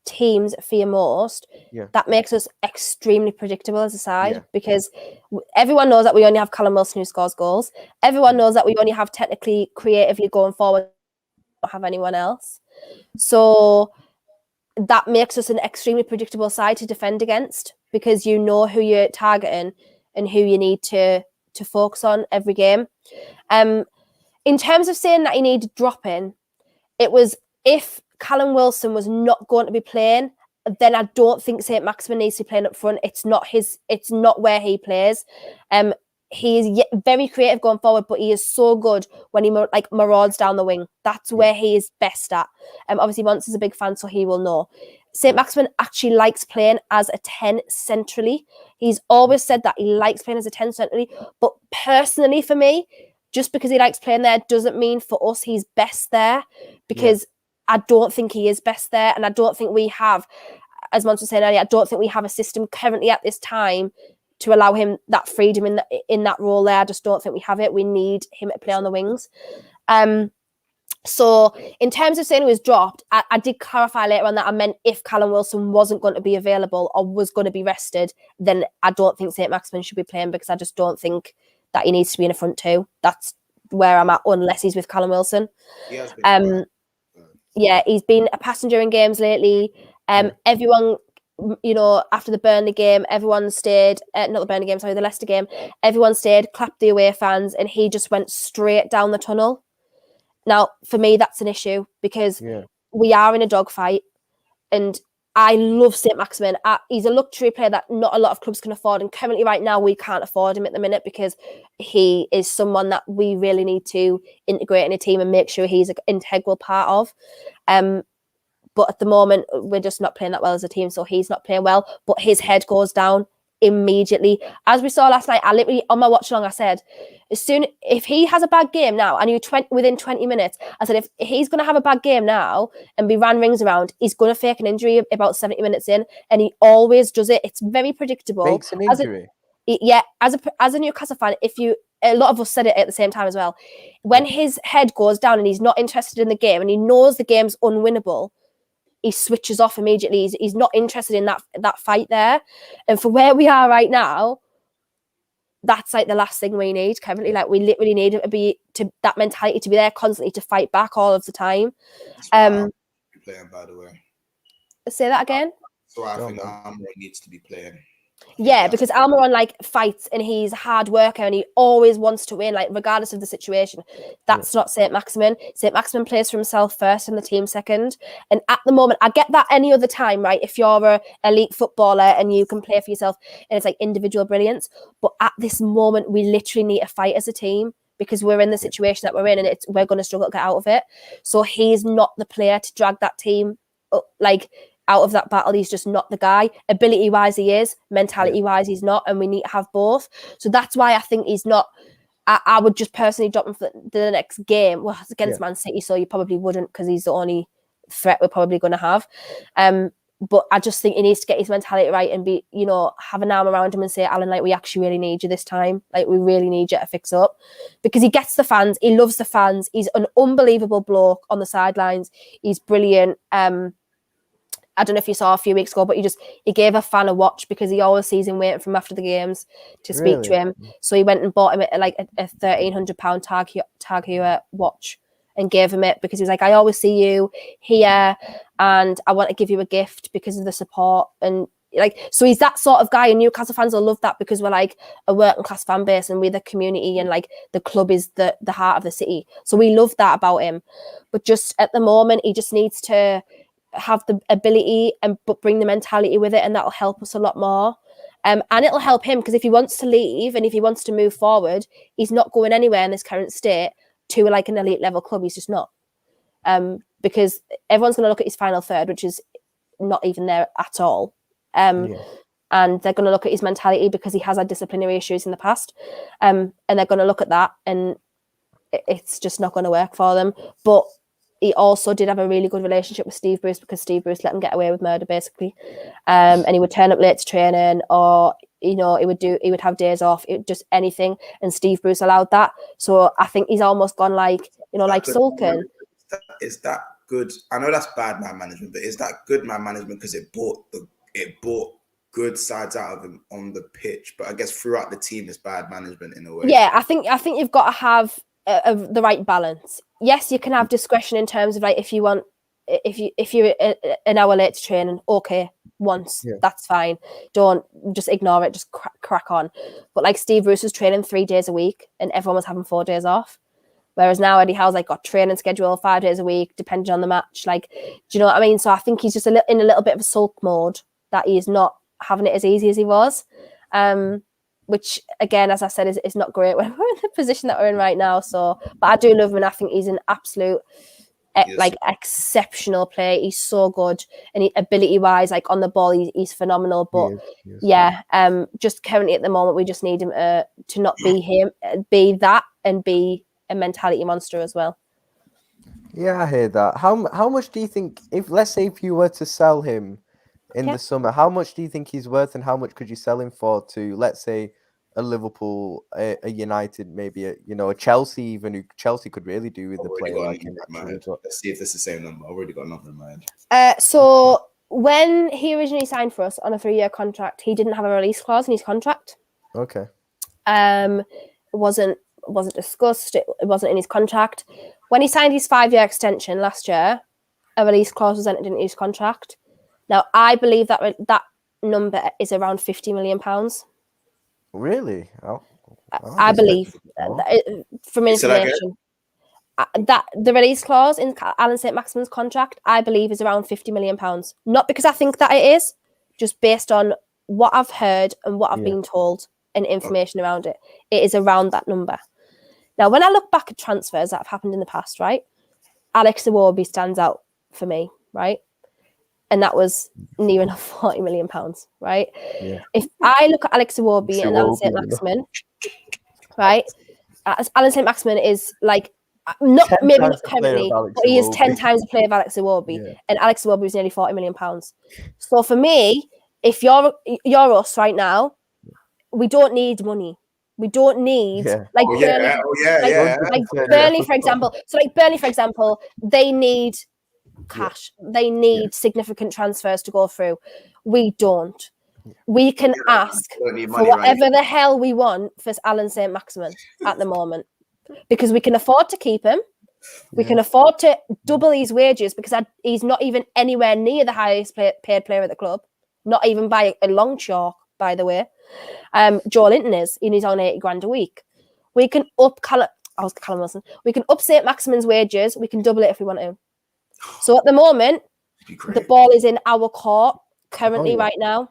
teams fear most, that makes us extremely predictable as a side, because everyone knows that we only have Callum Wilson who scores goals. Everyone knows that we only have technically, creatively going forward, don't have anyone else. So that makes us an extremely predictable side to defend against, because you know who you're targeting and who you need to focus on every game. In terms of saying that he needed dropping, it was if Callum Wilson was not going to be playing, then I don't think St. Maximin needs to be playing up front. It's not where he plays. He is very creative going forward, but he is so good when he marauds down the wing. That's where he is best at. Obviously, Mons is a big fan, so he will know. St. Maximin actually likes playing as a 10 centrally. He's always said that he likes playing as a 10 centrally. But personally, for me, just because he likes playing there doesn't mean for us he's best there, because I don't think he is best there. And I don't think we have, as Mons was saying earlier, I don't think we have a system currently at this time to allow him that freedom in that role there. I just don't think we have it. We need him to play on the wings. So in terms of saying he was dropped, I did clarify later on that I meant if Callum Wilson wasn't going to be available or was going to be rested, then I don't think St. Maximin should be playing, because I just don't think that he needs to be in the front two. That's where I'm at, unless he's with Callum Wilson. He's been he's been a passenger in games lately. Everyone, after the Burnley game, everyone stayed. Not the Burnley game, sorry, the Leicester game. Everyone stayed, clapped the away fans, and he just went straight down the tunnel. Now, for me, that's an issue, because we are in a dogfight, and I love St. Maximin. He's a luxury player that not a lot of clubs can afford, and currently right now we can't afford him at the minute, because he is someone that we really need to integrate in a team and make sure he's an integral part of. But at the moment, we're just not playing that well as a team, so he's not playing well, but his head goes down immediately. As we saw last night, I literally, on my watch along, I said, if he has a bad game now, and within 20 minutes, I said, if he's going to have a bad game now and be ran rings around, he's going to fake an injury about 70 minutes in, and he always does it. It's very predictable. Fakes an injury? as a Newcastle fan, a lot of us said it at the same time as well. When his head goes down and he's not interested in the game and he knows the game's unwinnable, he switches off immediately. He's not interested in that fight there. And for where we are right now, that's like the last thing we need currently. Like we literally need that mentality to be there constantly to fight back all of the time. Playing, by the way. Say that again. So I think Almiron needs to be playing. Yeah, because Almiron like fights and he's a hard worker and he always wants to win, like regardless of the situation. That's not St. Maximin. St. Maximin plays for himself first and the team second. And at the moment, I get that any other time, right? If you're an elite footballer and you can play for yourself and it's like individual brilliance. But at this moment, we literally need to fight as a team because we're in the situation that we're in and we're going to struggle to get out of it. So he's not the player to drag that team up, like out of that battle. He's just not the guy. Ability wise he is, mentality wise he's not, and we need to have both. So that's why I think he's not. I would just personally drop him for the next game. Well, it's against Man City, so you probably wouldn't because he's the only threat we're probably going to have. But I just think he needs to get his mentality right and be, have an arm around him and say, Alan, like, we actually really need you this time. Like, we really need you to fix up. Because he gets the fans. He loves the fans. He's an unbelievable bloke on the sidelines. He's brilliant. I don't know if you saw a few weeks ago, but he gave a fan a watch because he always sees him waiting for him after the games to speak to him. So he went and bought him a £1,300 Tag Heuer watch and gave him it because he was like, I always see you here and I want to give you a gift because of the support. And so he's that sort of guy, and Newcastle fans will love that because we're like a working class fan base and we're the community and like the club is the heart of the city. So we love that about him. But just at the moment, he just needs to have the ability but bring the mentality with it, and that'll help us a lot more. And it'll help him because if he wants to leave and if he wants to move forward, he's not going anywhere in this current state to like an elite level club. He's just not. Because everyone's going to look at his final third, which is not even there at all. And they're going to look at his mentality because he has had disciplinary issues in the past. And they're going to look at that and it's just not going to work for them. But he also did have a really good relationship with Steve Bruce because Steve Bruce let him get away with murder, basically. And he would turn up late to training, or he would have days off, just anything. And Steve Bruce allowed that. So I think he's almost gone like sulking. Is that good? I know that's bad man management, but is that good man management because it brought good sides out of him on the pitch? But I guess throughout the team, it's bad management in a way. Yeah, I think you've got to have the right balance. Yes, you can have discretion in terms of like if you're an hour late to training, okay, once that's fine. Don't just ignore it, just crack on. But like Steve Bruce was training 3 days a week and everyone was having 4 days off. Whereas now Eddie Howe's like got training schedule 5 days a week, depending on the match. Like, do you know what I mean? So I think he's just in a little bit of a sulk mode that he's not having it as easy as he was. Which again, as I said, is not great when we're in the position that we're in right now. So, but I do love him, and I think he's an absolute exceptional player. He's so good, and ability wise, like on the ball, he's phenomenal. But just currently at the moment, we just need him to not be him, be that, and be a mentality monster as well. Yeah, I hear that. How much do you think, let's say if you were to sell him in the summer, how much do you think he's worth, and how much could you sell him for to, let's say, a Liverpool, a United, maybe a Chelsea, even who Chelsea could really do with a player like him. Let's see if it's the same number. I've already got a number in mind. So when he originally signed for us on a 3-year contract, he didn't have a release clause in his contract. Okay. It wasn't discussed. It wasn't in his contract. When he signed his 5-year extension last year, a release clause was entered into his contract. Now, I believe that number is around £50 million. Really? I believe from information that the release clause in Alan St. Maximin's contract, I believe, is around £50 million. Not because I think that it is, just based on what I've heard and what I've been told and information around it. It is around that number. Now, when I look back at transfers that have happened in the past, right, Alex Iwobi stands out for me, right? And that was near enough £40 million, right? Yeah. If I look at Alex Iwobi and Alan St. Maximin, right? Alan St. Maximin is like, not currently, but he is 10 times the player of Alex Iwobi. And Alex Iwobi is nearly £40 million. So for me, if you're us right now, we don't need money. We don't need like Oh Burnley, yeah, oh yeah, like, yeah. like 100%, Burnley, for example. So like Burnley, for example, they need cash. They need significant transfers to go through. We don't. We can ask Don't need for money right whatever the hell we want for Alan St. Maximin at the moment because we can afford to keep him. We can afford to double his wages because he's not even anywhere near the highest paid player at the club. Not even by a long chalk, by the way. Joe Linton is, and he's on 80 grand a week. We can up Callum Wilson. We can up St. Maximin's wages. We can double it if we want to. So at the moment, the ball is in our court currently right now.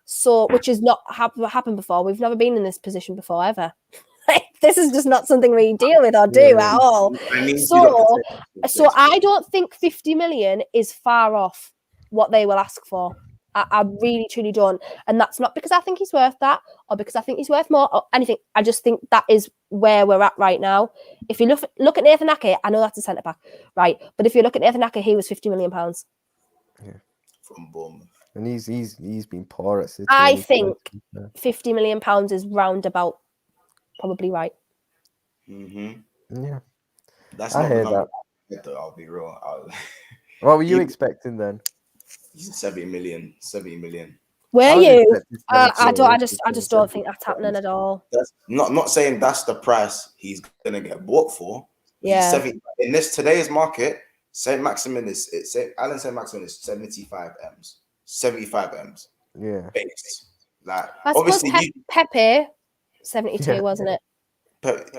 So, which has not happened before. We've never been in this position before, ever. This is just not something we deal with or do at all. So I don't think 50 million is far off what they will ask for. I really, truly don't. And that's not because I think he's worth that or because I think he's worth more or anything. I just think that is where we're at right now. If you look at Nathan Ake, I know that's a centre-back, right? But if you look at Nathan Ake, he was £50 million. Yeah. From Bournemouth. And he's been poor at City. I think £50 million is roundabout probably right. Mm-hmm. Yeah. That's I not hear the number. that. I'll be real. What were you expecting then? 70 million. Were you? I just don't think that's happening at all. That's not saying that's the price he's gonna get bought for. Yeah. In today's market, Alan St. Maximin is 75 M's. 75 M's. Yeah. Base. Like I suppose obviously Pepe 72, wasn't it? But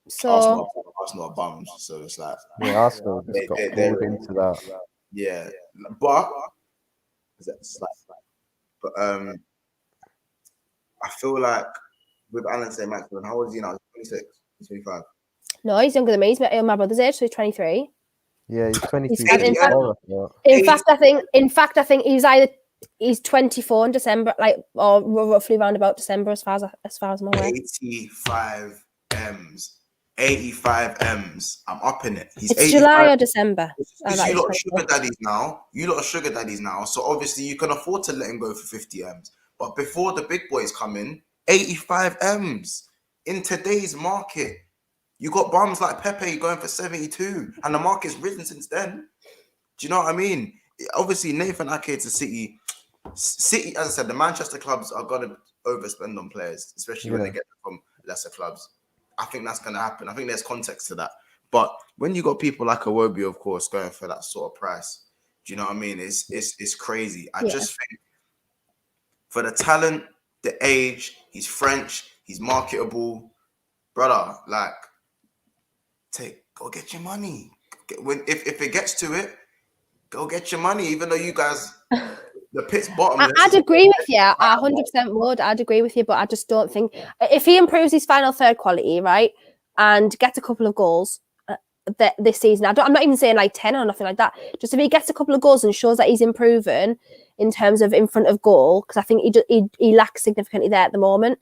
so Arsenal are bums, so it's like Arsenal just got pulled into that. Yeah, but I feel like with Alan St. Maximin, how old is he now? 26, 25. No, he's younger than me. He's my brother's age, so he's 23. Yeah, he's 23. In fact, I think he's 24 in December, like or roughly around about December, as far as I'm aware. 85 M's. I'm up in it. It's July or December. You lot are sugar daddies now. So obviously you can afford to let him go for 50 M's. But before the big boys come in, 85 M's in today's market. You got bums like Pepe going for 72, and the market's risen since then. Do you know what I mean? Obviously, Nathan Ake to City, as I said, the Manchester clubs are going to overspend on players, especially when they get them from lesser clubs. I think that's going to happen. I think there's context to that. But when you got people like Iwobi, of course, going for that sort of price, do you know what I mean? It's crazy. I just think for the talent, the age, he's French, he's marketable, brother. Like, go get your money. If it gets to it, go get your money. Even though you guys, the pit's bottomless. I'd agree with you. I 100% would. I'd agree with you, but I just don't think if he improves his final third quality, right, and gets a couple of goals this season. I'm not even saying like 10 or nothing like that. Just if he gets a couple of goals and shows that he's improving in terms of in front of goal, because I think he lacks significantly there at the moment.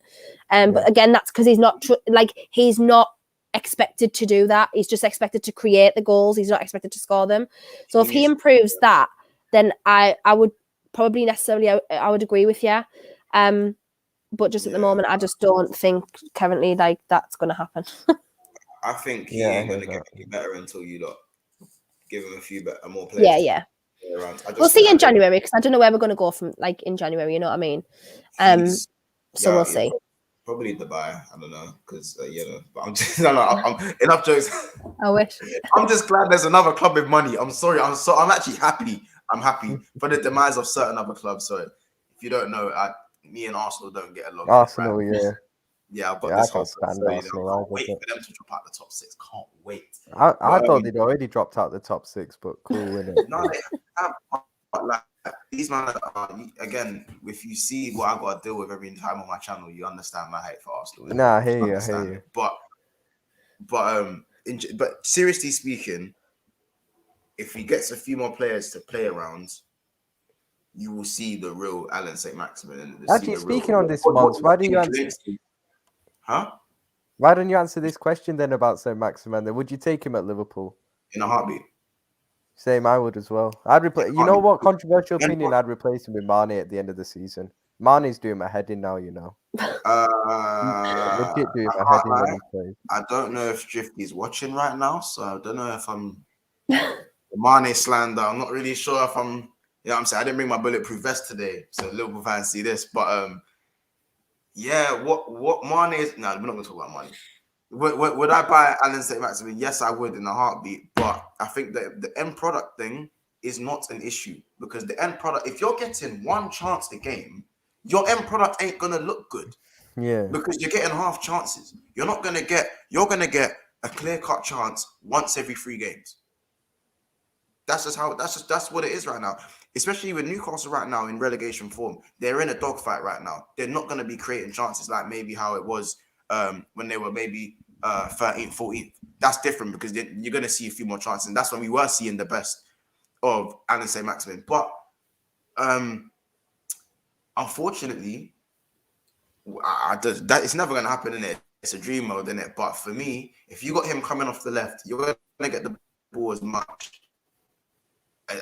But again, that's because he's not expected to do that. He's just expected to create the goals. He's not expected to score them. So if he improves that, then I would probably necessarily I would agree with you. But just at the moment, I just don't think currently like that's going to happen. I think he ain't going to get any better until you give him a few more players. Yeah. We'll see in January, because I don't know where we're going to go from like in January. You know what I mean? So we'll see. Probably Dubai. I don't know, because but I'm just I'm enough jokes. I wish. I'm just glad there's another club with money. I'm sorry. I'm actually happy. I'm happy for the demise of certain other clubs. So if you don't know, me and Arsenal don't get along. Arsenal, right? Yeah, I've got this whole stand Arsenal. Can't wait for them to drop out the top 6. Can't wait. I thought they'd already dropped out the top 6, but cool, innit? No, they have. Like these man, again, if you see what I got to deal with every time on my channel, you understand my hate for Arsenal. Nah, I hear you. But seriously speaking, if he gets a few more players to play around, you will see the real Alan St. Maximin. Actually, speaking on this, Mons, why do you answer? Why don't you answer this question then about St. Maximin? Then would you take him at Liverpool? In a heartbeat. Same, I would as well. I'd replace. You know what? Controversial opinion. I'd replace him with Mane at the end of the season. Mane's doing my head in now, you know. Legit doing my head in when he plays. I don't know if Drifty's watching right now, so I don't know if I'm Mane slander. I'm not really sure if I'm. You know what I'm saying? I didn't bring my bulletproof vest today, so Liverpool fans see this. But yeah, what Mane is? No, we're not going to talk about Mane. Would I buy Alan St. Maximin? Yes, I would in a heartbeat. But I think that the end product thing is not an issue because the end product, if you're getting one chance a game, your end product ain't gonna look good. Yeah. Because you're getting half chances. You're gonna get a clear-cut chance once every 3 games. That's what it is right now. Especially with Newcastle right now in relegation form. They're in a dogfight right now. They're not gonna be creating chances like maybe how it was when they were maybe 13th, 14th. That's different because you're gonna see a few more chances. And that's when we were seeing the best of Alan St. Maximin. But unfortunately, that it's never going to happen, innit? It's a dream mode, innit? But for me, if you got him coming off the left, you're going to get the ball as much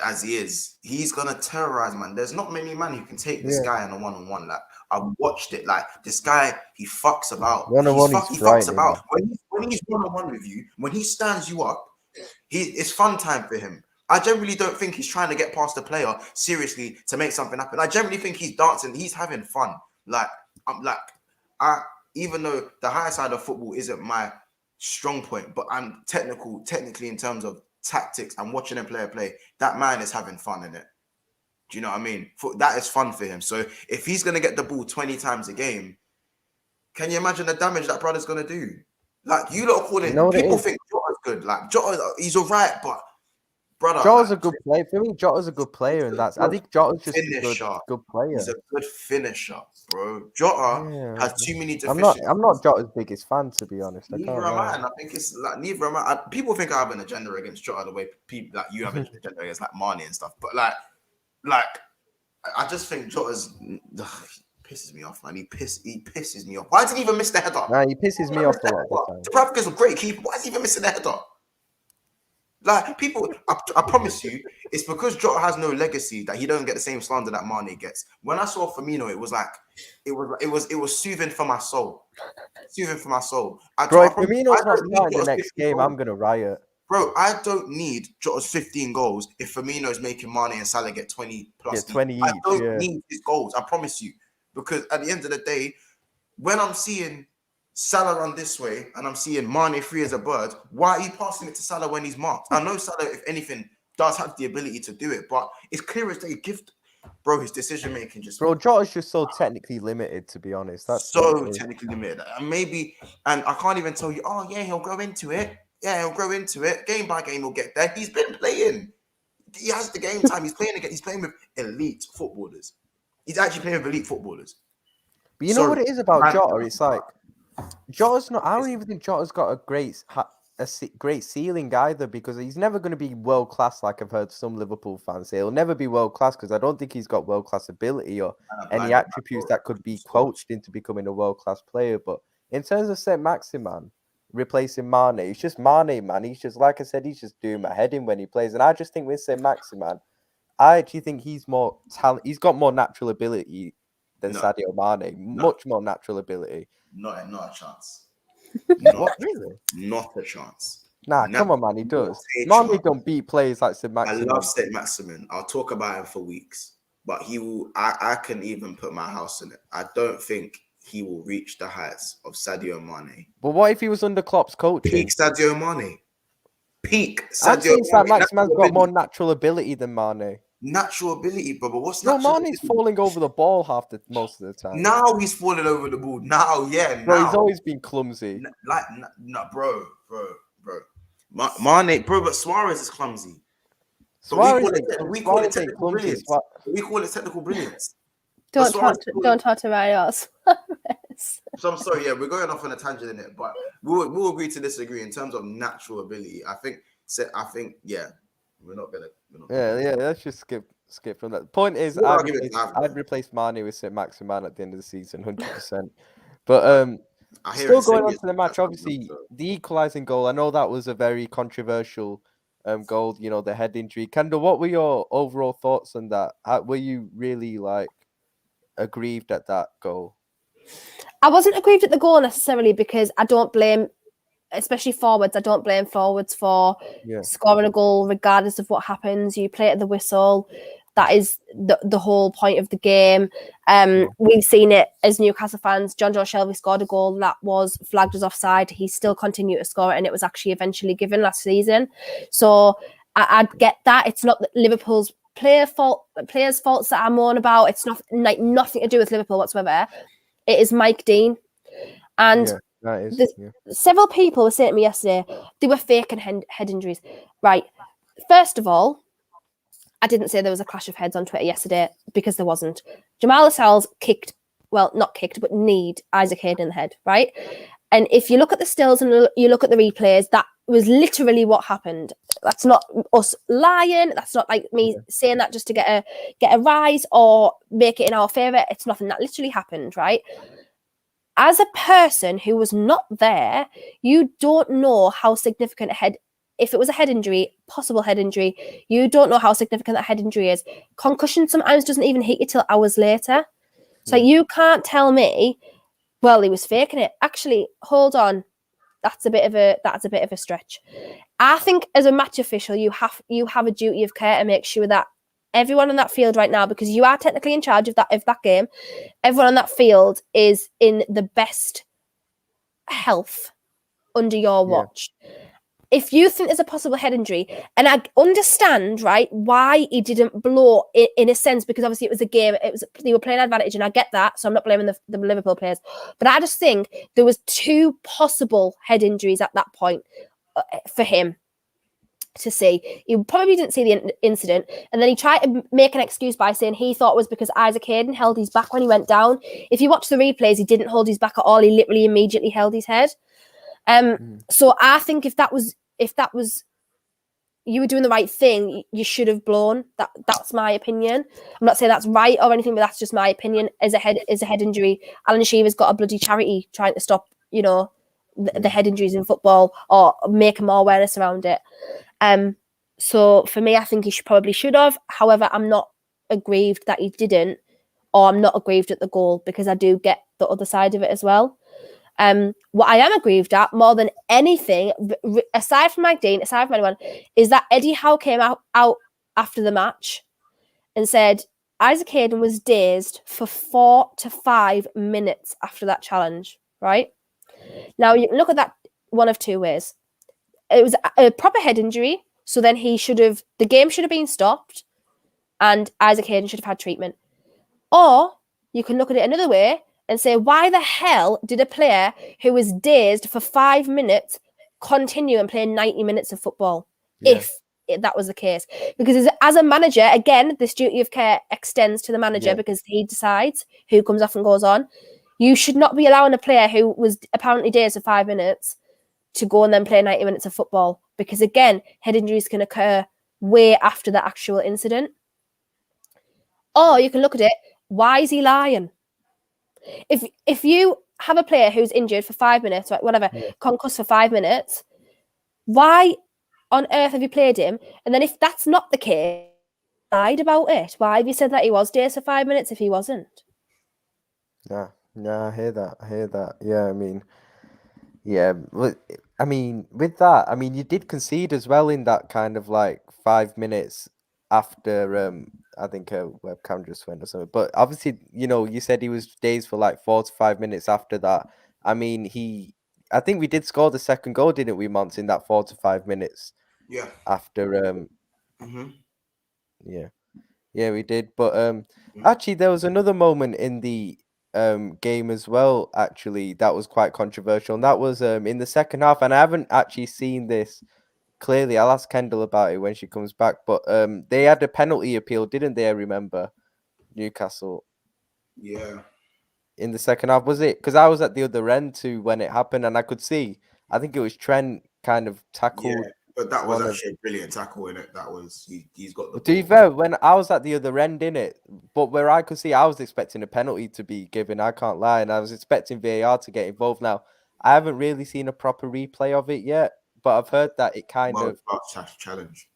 as he is. He's going to terrorize, man. There's not many man who can take this guy in a one-on-one. Like, I've watched it. Like, this guy, he fucks about. He fucks about. When he's one-on-one with you, when he stands you up, it's fun time for him. I generally don't think he's trying to get past the player seriously to make something happen. I generally think he's dancing. He's having fun. Even though the higher side of football isn't my strong point, but I'm technically in terms of tactics and watching a player play, that man is having fun in it. Do you know what I mean? That is fun for him. So if he's going to get the ball 20 times a game, can you imagine the damage that brother's going to do? Like, you lot are calling, people think Jota's good. Like, Jota, he's all right, but brother, Jota's a good player. For me, Jota's a good player, and I think Jota's just a good player. He's a good finisher, bro. Jota has too many deficiencies. I'm not Jota's biggest fan, to be honest. Neither am I, and I think it's like neither am I. People think I have an agenda against Jota the way people like you have an agenda against like Mane and stuff. But like I just think Jota's pisses me off, man. He pisses me off. Why did he even miss the header? Nah, he pisses me off a lot of the time. Dubravka's a great keeper. Why is he even missing the header? Like, people, I promise you, it's because Jota has no legacy that he doesn't get the same slander that Mane gets. When I saw Firmino, it was like it was soothing for my soul. Soothing for my soul. Bro, if Firmino's not starting the next game, I'm gonna riot. Bro, I don't need Jota's 15 goals if Firmino's making Mane and Salah get 20 plus. Yeah, 20 each. I don't need his goals, I promise you. Because at the end of the day, when I'm seeing Salah run this way and I'm seeing Mane free as a bird, why are you passing it to Salah when he's marked? I know Salah, if anything, does have the ability to do it, but it's clear as day. Bro, his decision making just. Bro, Jota's just so technically limited, to be honest. That's so technically limited. And I can't even tell you, oh yeah, he'll grow into it. Yeah, he'll grow into it. Game by game, he'll get there. He's been playing. He has the game time. He's playing again. He's playing with elite footballers. He's actually playing with elite footballers. But you know what it is about Jota? It's like Jota's not. I don't even think Jota's got a great ceiling either, because he's never going to be world class. Like I've heard some Liverpool fans say, he'll never be world class because I don't think he's got world class ability or any attributes that could be coached into becoming a world class player. But in terms of St. Maximin replacing Mane, it's just Mane, man. He's just, like I said, he's just doing my head in when he plays. And I just think with St. Maximin, I actually think he's more talent. He's got more natural ability than Sadio Mane. Much more natural ability. Not a chance. What, really? Not a chance. Nah, come on, man. He does. Mane don't beat players like St. Maximin. I love St. Maximin. I'll talk about him for weeks. But he will. I can even put my house in it. I don't think he will reach the heights of Sadio Mane. But what if he was under Klopp's coaching? Peak Sadio Mane. Peak Sadio I'd say that Maximin's got more natural ability than Mane. Natural ability, bro. But what's Mane's falling over the ball most of the time. Now he's falling over the ball. Now, yeah. Bro, he's always been clumsy. Bro. Mane, bro, but Suarez is clumsy. We call it technical brilliance. We call it technical brilliance. Don't talk to Mario Suarez. So I'm sorry, yeah, we're going off on a tangent in it, but we'll agree to disagree in terms of natural ability. I think, yeah, we're not gonna. Yeah. Let's just skip from that. The point is, I'd replace Mane with St. Maximin at the end of the season, 100%. But still going on to the match, obviously the equalizing goal. I know that was a very controversial goal. You know, the head injury. Kendall, what were your overall thoughts on that? Were you really like aggrieved at that goal? I wasn't aggrieved at the goal necessarily because I don't blame, especially forwards, I don't blame forwards for scoring a goal regardless of what happens. You play at the whistle. That is the whole point of the game. We've seen it as Newcastle fans. John Joe Shelby scored a goal that was flagged as offside. He still continued to score it, and it was actually eventually given last season. So I'd get that. It's not Liverpool's players' faults that I'm on about. It's not like nothing to do with Liverpool whatsoever. It is Mike Dean. And several people were saying to me yesterday, they were faking head injuries. Right. First of all, I didn't say there was a clash of heads on Twitter yesterday because there wasn't. Jamal Lascelles kneed Isaac Hayden in the head, right? And if you look at the stills and you look at the replays, that was literally what happened. That's not us lying. That's not like me saying that just to get a rise or make it in our favour. It's nothing. That literally happened, right? As a person who was not there, you don't know how significant if it was a head injury, possible head injury, you don't know how significant that head injury is. Concussion sometimes doesn't even hit you till hours later. So you can't tell me, well, he was faking it. Actually, hold on. That's a bit of a stretch. I think as a match official, you have a duty of care to make sure that everyone on that field right now, because you are technically in charge of that game, everyone on that field is in the best health under your watch. If you think there's a possible head injury, and I understand, right, why he didn't blow in a sense, because obviously it was a game, they were playing advantage, and I get that, so I'm not blaming the Liverpool players. But I just think there was 2 possible head injuries at that point for him to see. He probably didn't see the incident, and then he tried to make an excuse by saying he thought it was because Isaac Hayden held his back when he went down. If you watch the replays, he didn't hold his back at all. He literally immediately held his head. So I think if that was you were doing the right thing, you should have blown. That's my opinion. I'm not saying that's right or anything, but that's just my opinion. As a head injury, Alan Shearer's got a bloody charity trying to stop, the head injuries in football or make more awareness around it. So for me, I think he probably should have. However, I'm not aggrieved that he didn't, or I'm not aggrieved at the goal, because I do get the other side of it as well. What I am aggrieved at more than anything, aside from Mike Dean, aside from anyone, is that Eddie Howe came out after the match and said Isaac Hayden was dazed for 4 to 5 minutes after that challenge, right? Now, you can look at that one of 2 ways. It was a proper head injury, so then the game should have been stopped and Isaac Hayden should have had treatment. Or you can look at it another way and say, why the hell did a player who was dazed for 5 minutes continue and play 90 minutes of football if that was the case? Because as a manager, again, this duty of care extends to the manager because he decides who comes off and goes on. You should not be allowing a player who was apparently dazed for 5 minutes to go and then play 90 minutes of football, because, again, head injuries can occur way after the actual incident. Or you can look at it, why is he lying? If you have a player who's injured for 5 minutes, right, whatever, concussed for 5 minutes, why on earth have you played him? And then if that's not the case, lied about it. Why have you said that he was dazed for 5 minutes if he wasn't? Yeah, I hear that. Yeah, I mean, with that, you did concede as well in that kind of like 5 minutes after I think a webcam just went or something. But obviously, you said he was dazed for like 4 to 5 minutes after that. I think we did score the second goal, didn't we, Mons, in that 4 to 5 minutes? Yeah. After yeah, we did. But actually, there was another moment in the game as well, actually, that was quite controversial, and that was in the second half. And I haven't actually seen this clearly. I'll ask Kendall about it when she comes back. But they had a penalty appeal, didn't they? I remember Newcastle. Yeah. In the second half, was it? Because I was at the other end too when it happened, and I could see. I think it was Trent kind of tackled. Yeah, but that was actually a brilliant tackle in it. That was he's got the. To be fair, when I was at the other end in it, but where I could see, I was expecting a penalty to be given. I can't lie, and I was expecting VAR to get involved. Now, I haven't really seen a proper replay of it yet, but I've heard that it kind of challenge.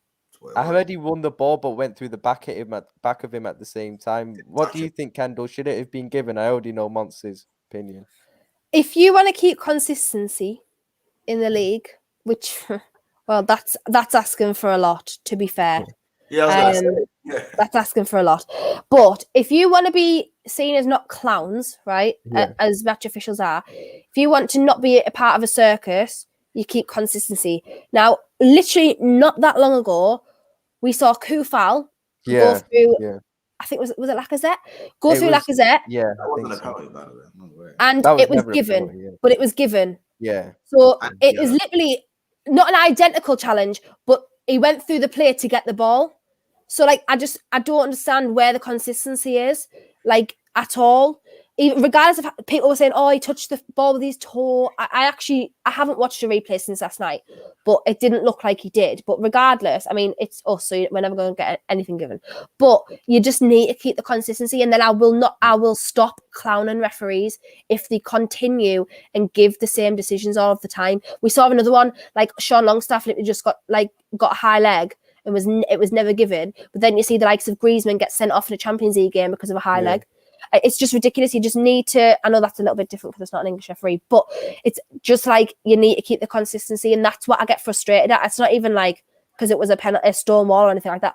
what it I was. heard he won the ball, but went through the back of him at the same time. What do touch you him. think, Kendall? Should it have been given? I already know Monster's opinion. If you want to keep consistency in the league, which, well, that's asking for a lot, to be fair. Yeah, I was gonna say. Yeah. That's asking for a lot. But if you want to be seen as not clowns, right, Yeah. as match officials are, if you want to not be a part of a circus, you keep consistency. Now, literally not that long ago, we saw Kufal go Yeah, through, yeah. I think, was it Lacazette? Go It through was, Lacazette, yeah, That I wasn't think a so. penalty, by the way. I'm not aware. and That was it was never a given, penalty, yeah. but it was given. Yeah, So And it is yellow. literally not an identical challenge, but he went through the player to get the ball. So like I don't understand where the consistency is, like at all. Even regardless of people were saying, "Oh, he touched the ball with his toe." I haven't watched a replay since last night, but it didn't look like he did. But regardless, I mean, it's us, so we're never going to get anything given. But you just need to keep the consistency, and then I will stop clowning referees if they continue and give the same decisions all of the time. We saw another one like Sean Longstaff, and it just got a high leg. It was never given, but then you see the likes of Griezmann get sent off in a Champions League game because of a high leg. It's just ridiculous. You just need to. I know that's a little bit different because it's not an English referee, but it's just like you need to keep the consistency, and that's what I get frustrated at. It's not even like because it was a penalty, a stone wall, or anything like that.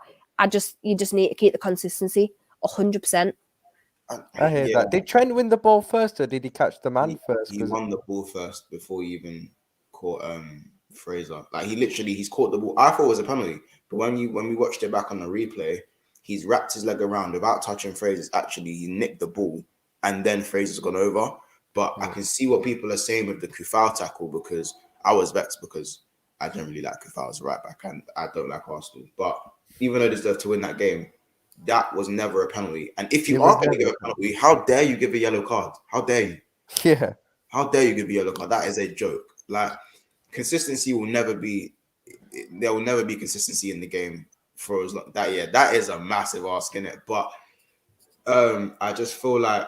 You just need to keep the consistency 100%. I hear that. Did Trent win the ball first, or did he catch the man first? He won the ball first before he even caught Fraser. Like he's caught the ball. I thought it was a penalty, but when we watched it back on the replay, he's wrapped his leg around without touching Fraser's. Actually, he nicked the ball, and then Fraser's gone over. But I can see what people are saying with the Kufal tackle because I was vexed because I don't really like Kufal as a right back, and I don't like Arsenal. But even though they deserve to win that game, that was never a penalty. And if you are going to give a penalty, how dare you give a yellow card? How dare you? Yeah. How dare you give a yellow card? That is a joke. Like, consistency will never be. There will never be consistency in the game for as long that. Yeah, that is a massive ask in it. But I just feel like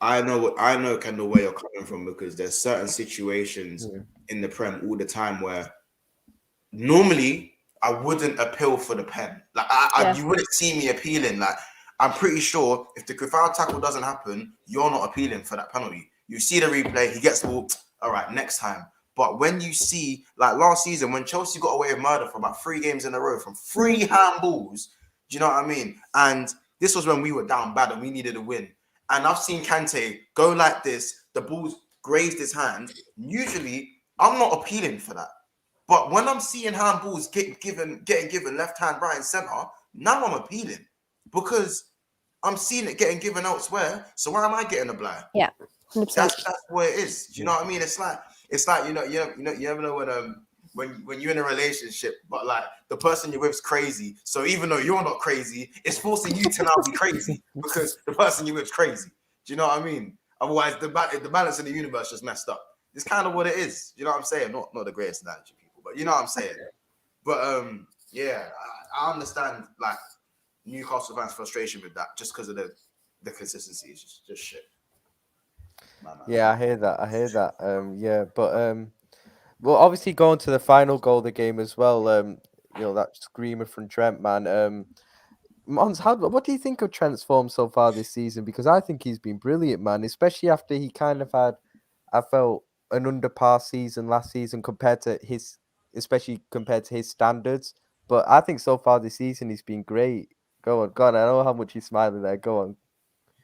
I know Kendall where you're coming from because there's certain situations in the Prem all the time where normally I wouldn't appeal for the pen. Like you wouldn't see me appealing. Like I'm pretty sure if the Kufal tackle doesn't happen, you're not appealing for that penalty. You see the replay, he gets the ball. All right, next time. But when you see, like last season, when Chelsea got away with murder for about 3 games in a row from 3 handballs, do you know what I mean? And this was when we were down bad and we needed a win. And I've seen Kante go like this. The ball's grazed his hand. Usually, I'm not appealing for that. But when I'm seeing handballs getting given left hand, right, and center, now I'm appealing because I'm seeing it getting given elsewhere. So why am I getting a blind? Yeah, 100%. That's what it is. Do you know what I mean? It's like you never know when you're in a relationship, but like the person you're with is crazy. So even though you're not crazy, it's forcing you to now be crazy because the person you're with is crazy. Do you know what I mean? Otherwise, the balance in the universe just messed up. It's kind of what it is. You know what I'm saying? Not the greatest analogy, people, but you know what I'm saying. But yeah, I understand like Newcastle fans' frustration with that just because of the consistency. It's just shit. Yeah, I hear that. Yeah, but well, obviously going to the final goal of the game as well. That screamer from Trent, man. Mons, what do you think of Trent's form so far this season? Because I think he's been brilliant, man. Especially after he kind of had, I felt, an under-par season last season especially compared to his standards. But I think so far this season he's been great. Go on. I know how much you're smiling there. Go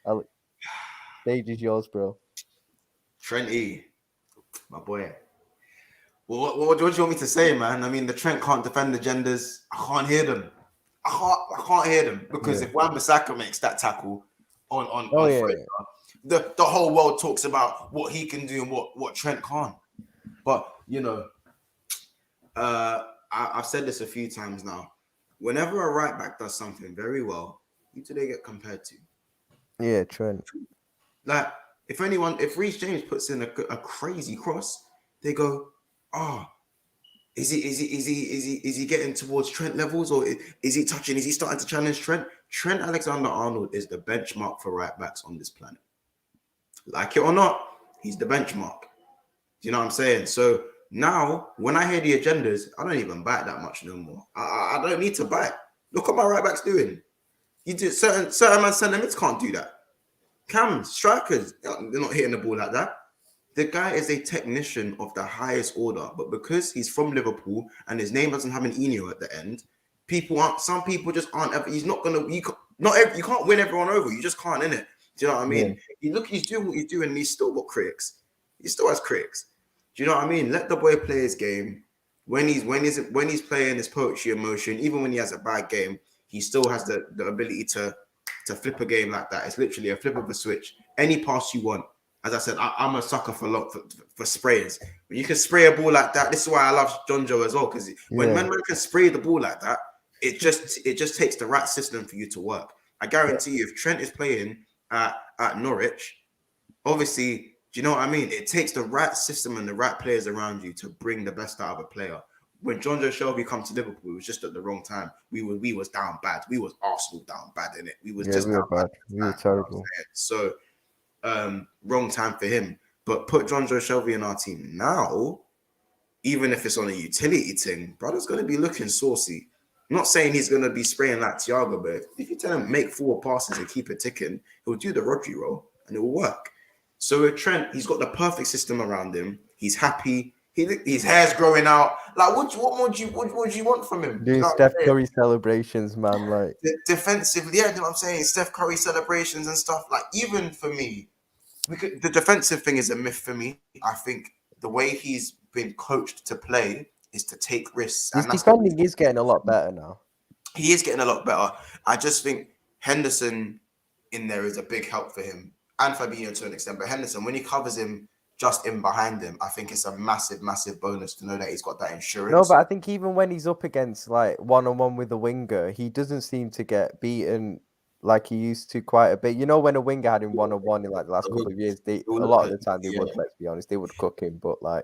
on. Stage is yours, bro. Trent E, my boy. Well, what do you want me to say, man? I mean, the Trent can't defend the genders. I can't hear them. I can't hear them because if Wan-Bissaka makes that tackle on Fraser, the whole world talks about what he can do and what Trent can't. But I've said this a few times now. Whenever a right back does something very well, who do they get compared to? Yeah, Trent. Like if Reece James puts in a crazy cross, they go, is he getting towards Trent levels, or is he touching? Is he starting to challenge Trent? Trent Alexander-Arnold is the benchmark for right backs on this planet. Like it or not, he's the benchmark. Do you know what I'm saying? So Now, when I hear the agendas, I don't even buy it that much no more. I don't need to buy it. Look what my right back's doing. You do certain man centre-mids can't do that. Cams, strikers, they're not hitting the ball like that. The guy is a technician of the highest order, but because he's from Liverpool and his name doesn't have an Eno at the end, some people just aren't ever. He's not gonna. You can't win everyone over. You just can't, innit? Do you know what I mean? Yeah. He's doing what he's doing, and he's still got critics. He still has critics. Do you know what I mean? Let the boy play his game. When he's playing his poetry emotion, even when he has a bad game, he still has the ability to flip a game like that. It's literally a flip of a switch. Any pass you want. As I said, I'm a sucker for sprayers. When you can spray a ball like that, this is why I love John Joe as well. Because when man can spray the ball like that, it just takes the right system for you to work. I guarantee you, if Trent is playing at Norwich, obviously, do you know what I mean? It takes the right system and the right players around you to bring the best out of a player. When John Joe Shelby come to Liverpool, it was just at the wrong time. We was down bad. We was Arsenal down bad, innit? We was just down bad. We were terrible. So wrong time for him. But put John Joe Shelby in our team now, even if it's on a utility thing, brother's going to be looking saucy. I'm not saying he's going to be spraying like Thiago, but if you tell him make 4 passes and keep it ticking, he'll do the Rodri role and it will work. So with Trent, he's got the perfect system around him. He's happy. His hair's growing out. Like, what more do you want from him? Doing Steph Curry celebrations, man. Like defensively, yeah, you know what I'm saying? Steph Curry celebrations and stuff. Like, even for me, the defensive thing is a myth for me. I think the way he's been coached to play is to take risks. His defending is getting a lot better now. He is getting a lot better. I just think Henderson in there is a big help for him. And Fabinho to an extent. But Henderson, when he covers him just in behind him, I think it's a massive, massive bonus to know that he's got that insurance. No, but I think even when he's up against like one-on-one with a winger, he doesn't seem to get beaten like he used to quite a bit. You know, when a winger had him one-on-one in like the last couple of years, a lot of the time they would, let's be honest, they would cook him. But like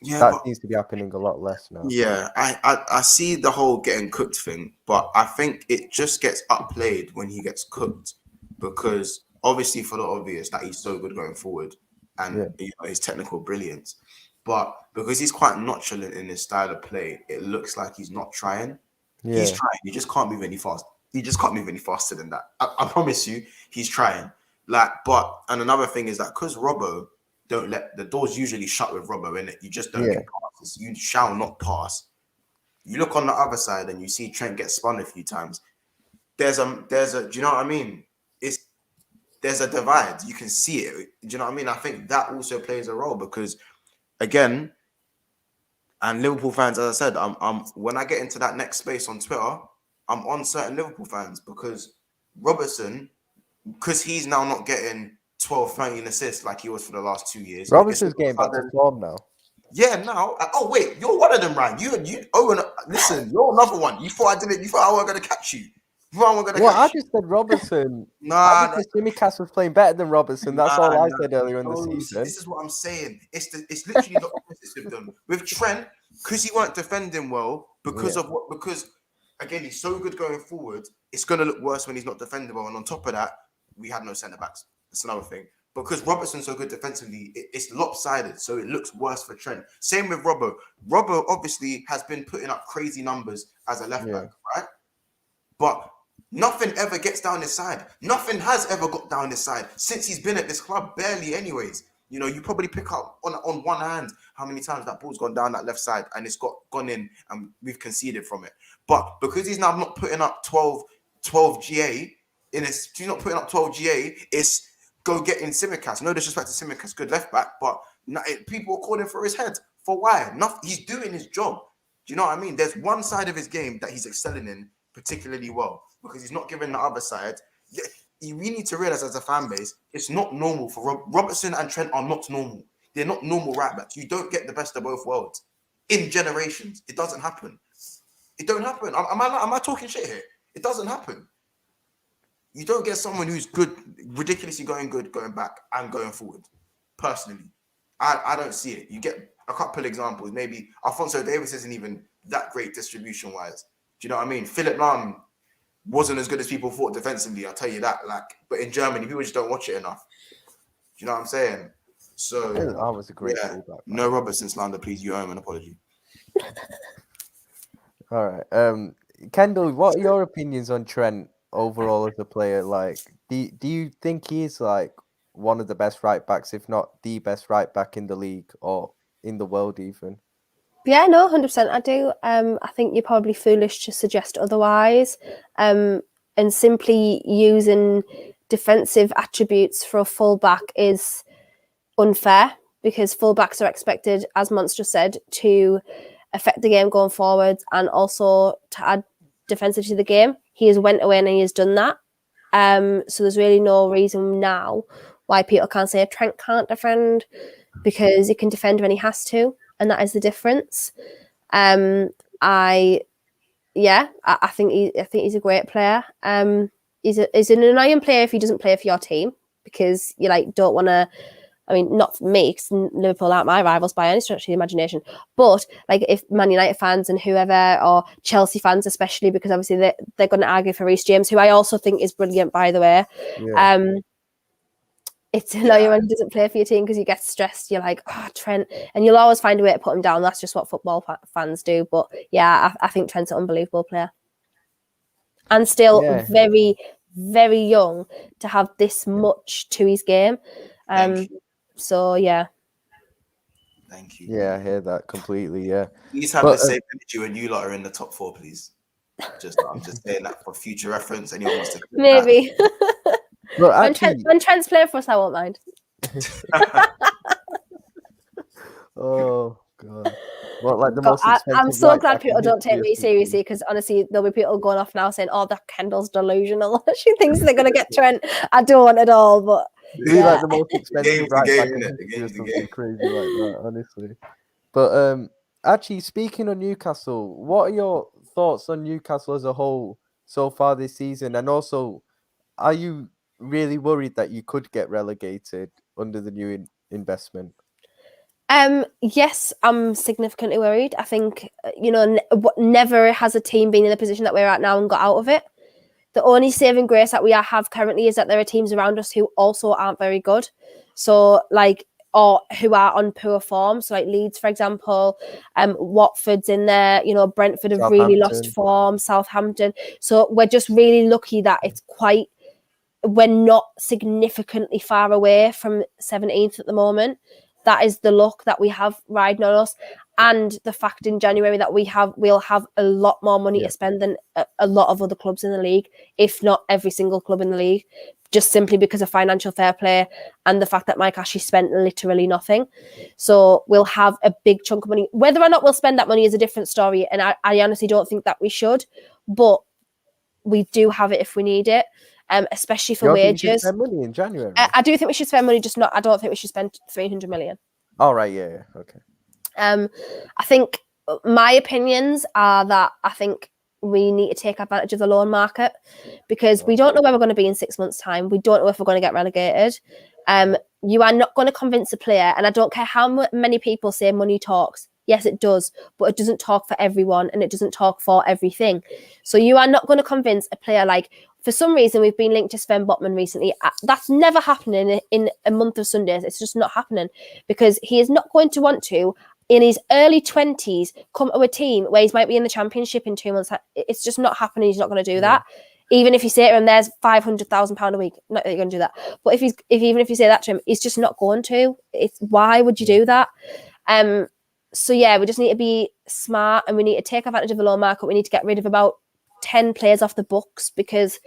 that seems to be happening a lot less now. Yeah, I see the whole getting cooked thing, but I think it just gets upplayed when he gets cooked because obviously for the obvious that he's so good going forward and you know, his technical brilliance. But because he's quite nonchalant in his style of play, it looks like he's not trying. Yeah. He's trying. You just can't move any fast. He just can't move any faster than that. I promise you, he's trying. And another thing is that because Robbo don't let the doors usually shut with Robbo, innit? You just don't get passes. You shall not pass. You look on the other side and you see Trent get spun a few times. There's a do you know what I mean? There's a divide. You can see it. Do you know what I mean? I think that also plays a role because, again, and Liverpool fans, as I said, I'm when I get into that next space on Twitter, I'm on certain Liverpool fans because Robertson, because he's now not getting 12, 13 assists like he was for the last 2 years. Robertson's getting back to form now. Yeah, now. Oh wait, you're one of them, Ryan. Listen, you're another one. You thought I wasn't gonna catch you. I just said Robertson. Newcastle was playing better than Robertson. That's all I said earlier in the season. This is what I'm saying. It's literally the opposite of them. With Trent, because he weren't defending well, because again he's so good going forward, it's gonna look worse when he's not defending well. And on top of that, we had no centre backs. That's another thing. Because Robertson's so good defensively, it's lopsided, so it looks worse for Trent. Same with Robbo. Robbo obviously has been putting up crazy numbers as a left back, right? But nothing ever gets down his side. Nothing has ever got down his side since he's been at this club, barely anyways. You know, you probably pick up on one hand how many times that ball's gone down that left side and it's gone in and we've conceded from it. But because he's now not putting up 12 GA, he's not putting up 12 GA, it's go get in Tsimikas. No disrespect to Tsimikas, good left back, but people are calling for his head. For why? He's doing his job. Do you know what I mean? There's one side of his game that he's excelling in particularly well because he's not giving the other side. We need to realize as a fan base, it's not normal for Robertson and Trent are not normal. They're not normal right backs. You don't get the best of both worlds in generations. It doesn't happen. It don't happen. Am I talking shit here? It doesn't happen. You don't get someone who's good, ridiculously going back and going forward. Personally, I don't see it. You get a couple examples. Maybe Alphonso Davies isn't even that great distribution wise. Do you know what I mean? Philip Lahm wasn't as good as people thought defensively. I'll tell you that. But in Germany, people just don't watch it enough. Do you know what I'm saying? So That was a great yeah, fullback. no Robertson slander, please. You owe him an apology. All right. Kendall, what are your opinions on Trent overall as a player? Like, do you think he's like one of the best right backs, if not the best right back in the league or in the world even? Yeah, no, 100% I do. I think you're probably foolish to suggest otherwise. And simply using defensive attributes for a fullback is unfair because fullbacks are expected, as Monts just said, to affect the game going forward and also to add defensive to the game. He has went away and he has done that. So there's really no reason now why people can't say Trent can't defend, because he can defend when he has to, and that is the difference. I think he's a great player. He's an annoying player if he doesn't play for your team, because you like don't want to. I mean, not for me, because Liverpool aren't my rivals by any stretch of the imagination. But like, if Man United fans and whoever, or Chelsea fans especially, because obviously they're going to argue for Reece James, who I also think is brilliant, by the way. Yeah. It's annoying when he doesn't play for your team because you get stressed. You're like, oh, Trent, and you'll always find a way to put him down. That's just what football fans do. But yeah, I think Trent's an unbelievable player, and still very, very young to have this much to his game. So yeah. Thank you. Yeah, I hear that completely. Yeah. Please have the same energy when you lot are in the top 4, please. I'm just saying that for future reference. Anyone wants to maybe. But actually, when Trent's playing for us, I won't mind. Oh god. Well, like the most expensive. I'm so glad people don't take me seriously, because honestly, there'll be people going off now saying, "Oh, that Kendall's delusional. She thinks they're gonna get Trent." I don't at all, but like the most expensive right back in history or something crazy like that, honestly. But actually, speaking of Newcastle, what are your thoughts on Newcastle as a whole so far this season? And also, are you really worried that you could get relegated under the new investment? Yes, I'm significantly worried. I think, never has a team been in the position that we're at now and got out of it. The only saving grace that we have currently is that there are teams around us who also aren't very good. So, or who are on poor form. So, like Leeds, for example, Watford's in there. Brentford have really lost form. Southampton. So we're just really lucky that we're not significantly far away from 17th at the moment. That is the luck that we have riding on us, and the fact in January that we'll have a lot more money to spend than a lot of other clubs in the league, if not every single club in the league, just simply because of financial fair play and the fact that Mike Ashley spent literally nothing. So we'll have a big chunk of money. Whether or not we'll spend that money is a different story, and I honestly don't think that we should, but we do have it if we need it. Especially for wages. You should spend money in January. I do think we should spend money, I don't think we should spend 300 million. All right, yeah, okay. I think my opinions are that I think we need to take advantage of the loan market, because we don't know where we're going to be in 6 months' time. We don't know if we're going to get relegated. You are not going to convince a player, and I don't care how many people say money talks. Yes, it does, but it doesn't talk for everyone, and it doesn't talk for everything. So you are not going to convince a player like, for some reason, we've been linked to Sven Botman recently. That's never happening in a month of Sundays. It's just not happening, because he is not going to want to, in his early 20s, come to a team where he might be in the Championship in 2 months. It's just not happening. He's not going to do that. Even if you say to him, there's £500,000 a week, not that you're going to do that. But even if you say that to him, he's just not going to. Why would you do that? So yeah, we just need to be smart, and we need to take advantage of the loan market. We need to get rid of about 10 players off the books, because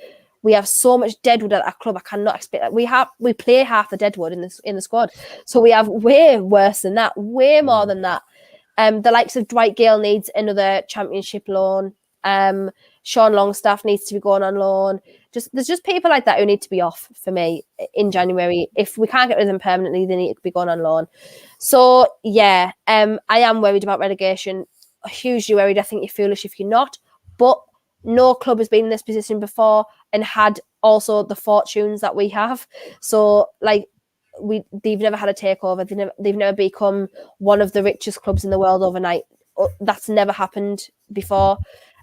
we have so much deadwood at our club. I cannot expect that. We play half the deadwood in the squad, so we have way worse than that, way more than that. The likes of Dwight Gale needs another Championship loan. Sean Longstaff needs to be going on loan. There's just people like that who need to be off for me in January. If we can't get rid of them permanently, they need to be going on loan. So yeah, I am worried about relegation. Hugely worried. I think you're foolish if you're not. But no club has been in this position before and had also the fortunes that we have. So they've never had a takeover. They've never become one of the richest clubs in the world overnight. That's never happened before.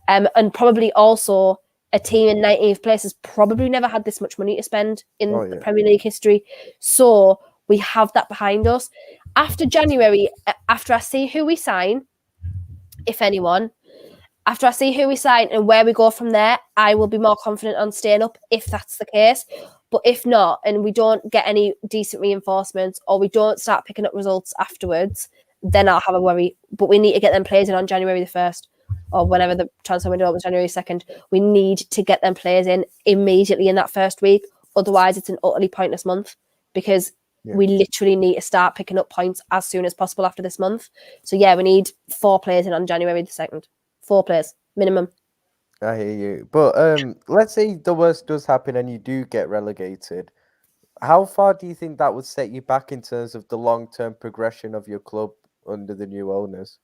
And probably also a team in 19th place has probably never had this much money to spend in the Premier League history. So We have that behind us. After January, after I see who we sign, if anyone, after I see who we sign and where we go from there, I will be more confident on staying up if that's the case. But if not, and we don't get any decent reinforcements or we don't start picking up results afterwards, then I'll have a worry. But we need to get them players in on January the 1st or whenever the transfer window opens, January 2nd. We need to get them players in immediately in that first week. Otherwise, it's an utterly pointless month because we literally need to start picking up points as soon as possible after this month. So, yeah, we need 4 players in on January the 2nd. 4 players, minimum. I hear you. But let's say the worst does happen and you do get relegated. How far do you think that would set you back in terms of the long-term progression of your club under the new owners?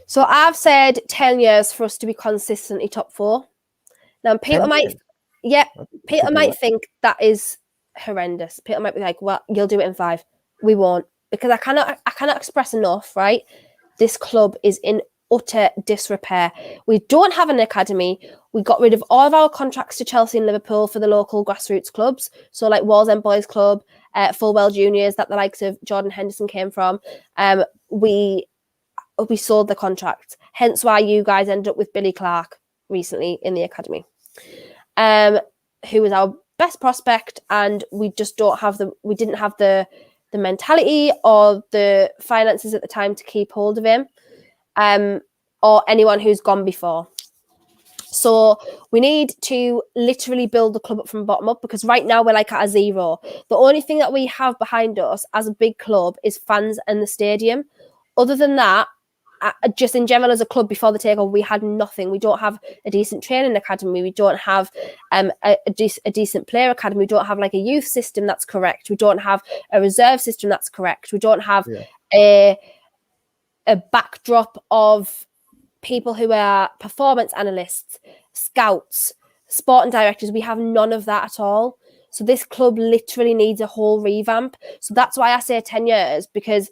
So I've said 10 years for us to be consistently top 4. Now, people might think that is horrendous. People might be like, well, you'll do it in 5. We won't, because I cannot express enough, right? This club is in utter disrepair. We don't have an academy. We got rid of all of our contracts to Chelsea and Liverpool for the local grassroots clubs. So like Wallsend Boys Club, Fulwell Juniors, that the likes of Jordan Henderson came from. We sold the contract. Hence why you guys ended up with Billy Clark recently in the academy, who was our best prospect, and we just didn't have the mentality or the finances at the time to keep hold of him, or anyone who's gone before. So we need to literally build the club up from bottom up, because right now we're like at a 0. The only thing that we have behind us as a big club is fans and the stadium. Other than that, just in general as a club before the takeover, we had nothing. We don't have a decent training academy. We don't have a decent player academy. We don't have like a youth system that's correct. We don't have a reserve system that's correct. We don't have a backdrop of people who are performance analysts, scouts, sporting directors. We have none of that at all. So this club literally needs a whole revamp. So that's why I say 10 years, because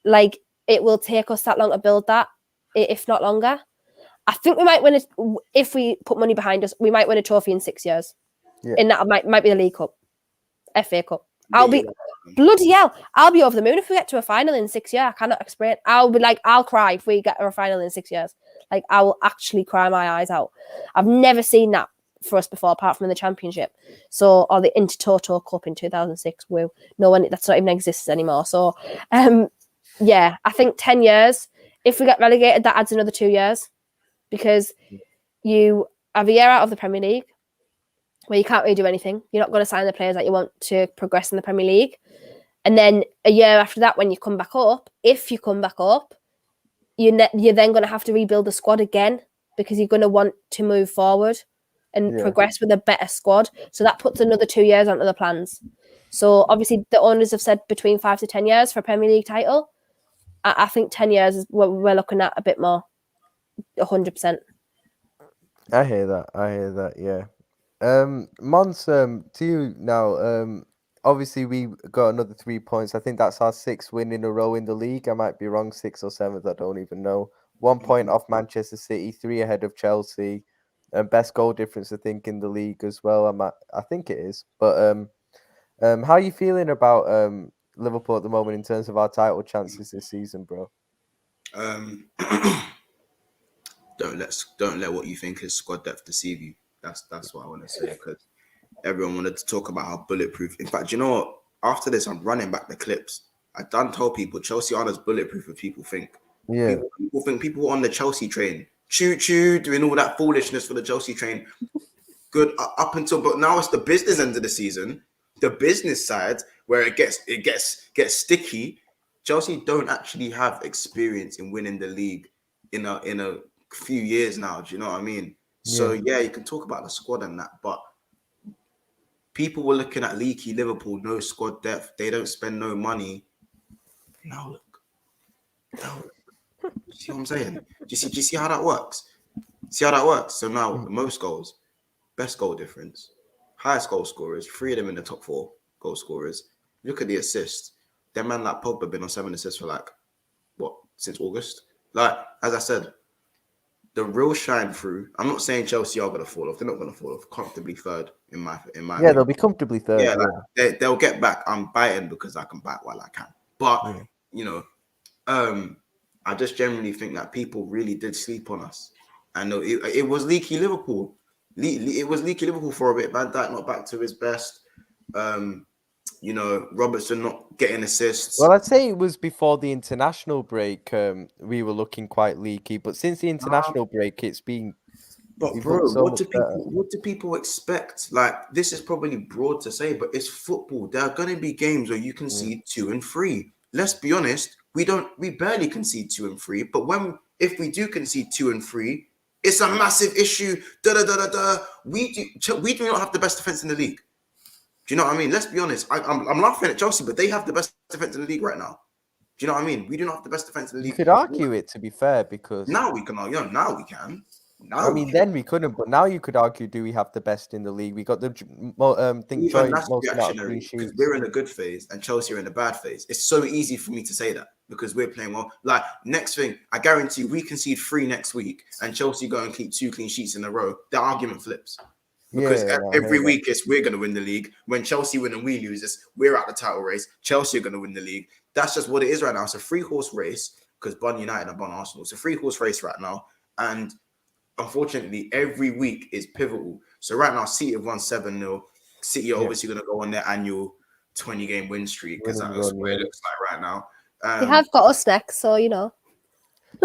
like it will take us that long to build that, if not longer. I think we might win it if we put money behind us. We might win a trophy in 6 years. And that might be the League Cup, FA Cup. Bloody hell, I'll be over the moon if we get to a final in 6 years. I cannot explain. I'll cry if we get to a final in 6 years. Like, I will actually cry my eyes out. I've never seen that for us before, apart from in the Championship. So, or the Intertoto Cup in 2006. Woo. No one, that's not even exists anymore. So, yeah, I think 10 years. If we get relegated, that adds another 2 years, because you have a year out of the Premier League where you can't really do anything. You're not going to sign the players that you want to progress in the Premier League. And then a year after that, when you come back up, if you come back up, you're then going to have to rebuild the squad again, because you're going to want to move forward and progress with a better squad. So that puts another 2 years onto the plans. So obviously the owners have said between 5 to 10 years for a Premier League title. I think 10 years is what we're looking at, a bit more, 100%. I hear that, yeah. Mons, to you now. Obviously, we got another 3 points. I think that's our 6th win in a row in the league. I might be wrong, 6th or 7th. I don't even know. 1 point off Manchester City, 3 ahead of Chelsea, and best goal difference, I think, in the league as well. I think it is. But how are you feeling about Liverpool at the moment in terms of our title chances this season, bro? Don't let what you think is squad depth deceive you. That's what I want to say, because everyone wanted to talk about how bulletproof. In fact, you know what? After this, I'm running back the clips. I done told people Chelsea aren't as bulletproof as people think. Yeah. People think people on the Chelsea train, choo doing all that foolishness for the Chelsea train. Good up until, but now it's the business end of the season, the business side where it gets sticky. Chelsea don't actually have experience in winning the league in a few years now. Do you know what I mean? So yeah, you can talk about the squad and that, but people were looking at leaky Liverpool, no squad depth. They don't spend no money. Now look. See what I'm saying? Do you see how that works? See how that works? So now the most goals, best goal difference, highest goal scorers, 3 of them in the top 4 goal scorers. Look at the assists. That man like Pogba been on 7 assists for like, what, since August? Like, as I said, the real shine through. I'm not saying Chelsea are going to fall off. They're not going to fall off. Comfortably third in my Yeah, opinion. they'll be comfortably third. Yeah, Yeah, they'll get back. I'm biting because I can bite while I can. But Yeah. you know, I just generally think that people really did sleep on us. I know it was leaky Liverpool. It was leaky Liverpool for a bit. Van Dijk not back to his best. Robertson not getting assists. Well, I'd say it was before the international break. We were looking quite leaky, but since the international break, it's been. But We've bro, looked so what much do better. people expect? Like, this is probably broad to say, but it's football. There are going to be games where you concede 2 and 3. Let's be honest, we barely concede 2 and 3. But if we do concede 2 and 3, it's a massive issue. We do not have the best defense in the league. Do you know what I mean? Let's be honest. I'm laughing at Chelsea, but they have the best defense in the league right now. Do you know what I mean? We do not have the best defense in the league. You could argue it, to be fair, because now we can. Now we can. I mean, then we couldn't, but now you could argue: do we have the best in the league? We got the joint that's most amount of reactionary clean because sheets. we're in a good phase and Chelsea are in a bad phase. It's so easy for me to say that because we're playing well. Like, next thing, I guarantee we concede 3 next week and Chelsea go and keep 2 clean sheets in a row. The argument flips. Because every week we're going to win the league. When Chelsea win and we lose, we're at the title race. Chelsea are going to win the league. That's just what it is right now. It's a 3-horse race because Bun United and Bun Arsenal. It's a 3-horse race right now. And unfortunately, every week is pivotal. So right now, City have won 7-0. City are obviously going to go on their annual 20-game win streak because that's what it looks like right now. They have got us next, so you know.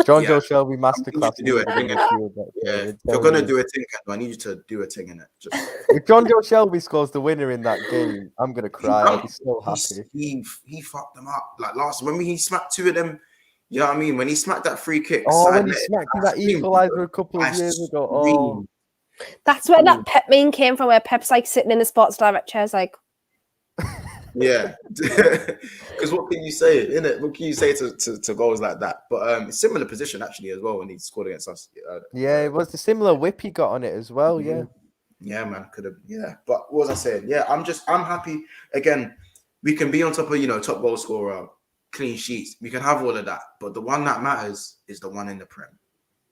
John Joe Shelby masterclass. To do a thing. If you're gonna do a thing, I need you to do a thing in it. If John Joe Shelby scores the winner in that game, I'm gonna cry. I'll be so happy. He fucked them up. Like last when he smacked 2 of them. You know what I mean? When he smacked that free kick. Oh, when he smacked that equaliser a couple of years ago. Oh, that's where that Pep meme came from, where Pep's like sitting in the sports direct chairs, like. Yeah, because what can you say, innit? What can you say to goals like that? But similar position actually as well when he scored against us. Yeah, it was the similar whip he got on it as well. Yeah, man, could have. Yeah, but what was I saying? Yeah, I'm happy. Again, we can be on top of top goal scorer, clean sheets. We can have all of that, but the one that matters is the one in the Prem.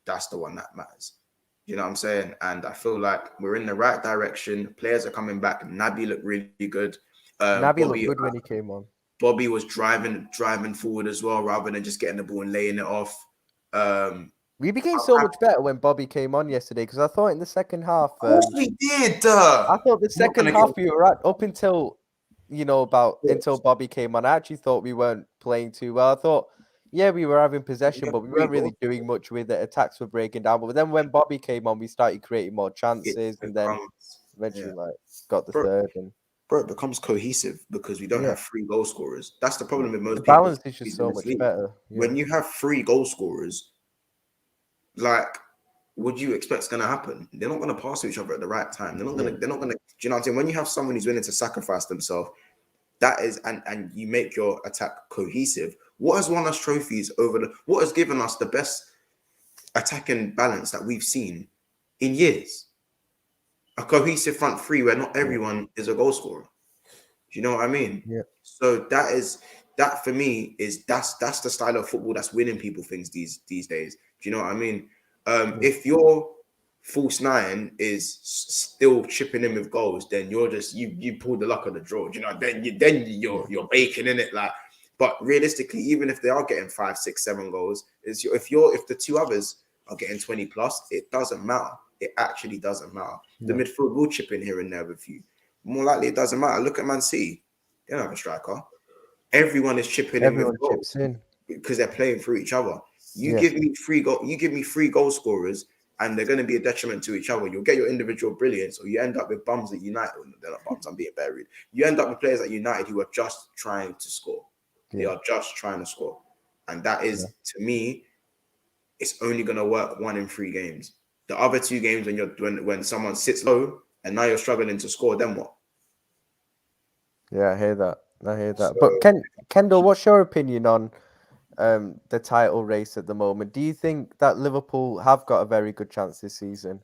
That's the one that matters. You know what I'm saying? And I feel like we're in the right direction. Players are coming back. Naby looked really good. Naby looked good when he came on. Bobby was driving forward as well, rather than just getting the ball and laying it off. We became so much better when Bobby came on yesterday because I thought in the second half. Of course we did. I thought the second half we were at up until until Bobby came on. I actually thought we weren't playing too well. I thought, we were having possession, but we weren't really doing much with it. Attacks were breaking down. But then when Bobby came on, we started creating more chances, and then eventually got the third. And bro, it becomes cohesive because we don't have 3 goal scorers. That's the problem with most people. The balance is just so much better. Yeah. When you have 3 goal scorers, like, what do you expect is going to happen? They're not going to pass to each other at the right time. They're not going to. Do you know what I'm saying? When you have someone who's willing to sacrifice themselves, that is, and you make your attack cohesive. What has won us trophies what has given us the best attacking balance that we've seen in years? A cohesive front 3 where not everyone is a goal scorer. Do you know what I mean? Yeah. So that for me is that's the style of football that's winning people things these days. Do you know what I mean? If your false 9 is still chipping in with goals, then you're just you pulled the luck of the draw. Do you know? Then you're baking in it like. But realistically, even if they are getting 5, 6, 7 goals, if the 2 others are getting 20 plus, it doesn't matter. It actually doesn't matter. The midfield will chip in here and there with you. More likely, it doesn't matter. Look at Man City. They don't have a striker. Everyone is chipping in with goals because they're playing through each other. You give me 3 goal scorers, and they're going to be a detriment to each other. You'll get your individual brilliance, or you end up with bums at United. They're not bums. I'm being buried. You end up with players at United who are just trying to score. They are just trying to score, and that is to me, it's only going to work 1 in 3 games. The other 2 games when someone sits low and now you're struggling to score, then what? Yeah, I hear that. So, but Kendall, what's your opinion on the title race at the moment? Do you think that Liverpool have got a very good chance this season?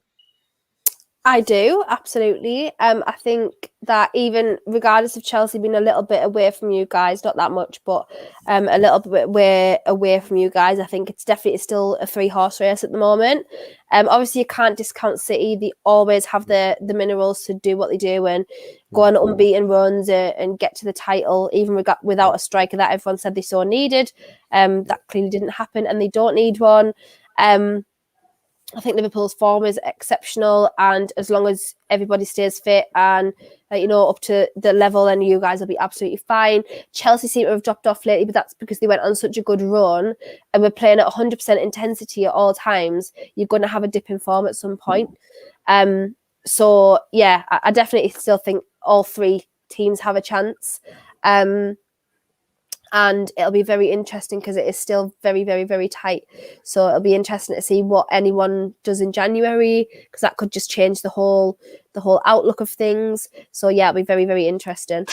I do, absolutely. I think that even regardless of Chelsea being a little bit away from you guys, not that much, but a little bit away from you guys, I think it's definitely still a 3-horse race at the moment. Obviously you can't discount City. They always have the minerals to do what they do and go on unbeaten runs and get to the title, even without a striker that everyone said they so needed. That clearly didn't happen, and they don't need one. I think Liverpool's form is exceptional, and as long as everybody stays fit and up to the level, then you guys will be absolutely fine. Chelsea seem to have dropped off lately, but that's because they went on such a good run and we're playing at 100% intensity at all times. You're going to have a dip in form at some point. So yeah, I definitely still think all three teams have a chance. And it'll be very interesting because it is still very, very, very tight. So it'll be interesting to see what anyone does in January, because that could just change the whole outlook of things. So yeah, it'll be very, very interesting.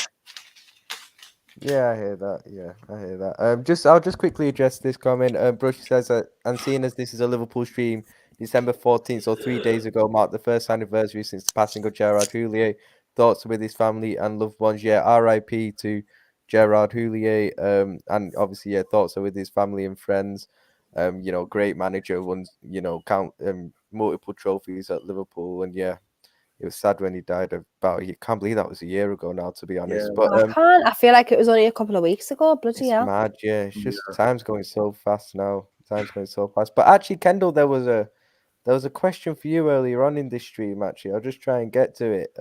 Yeah, I hear that. Yeah, I hear that. I'll just quickly address this comment. Brush says that, and seeing as this is a Liverpool stream, December 14th, so 3 days ago, marked the first anniversary since the passing of Gerard Houllier. Thoughts with his family and loved ones. Yeah, R.I.P. to Gerard Houllier. And obviously, yeah, thoughts are with his family and friends. Great manager, won, multiple trophies at Liverpool, and yeah, it was sad when he died. You can't believe that was a year ago now, to be honest. Yeah. But I can't. I feel like it was only a couple of weeks ago. Bloody it's hell. mad, yeah. It's just time's going so fast now. Time's going so fast. But actually, Kendall, there was a question for you earlier on in this stream. Actually, I'll just try and get to it.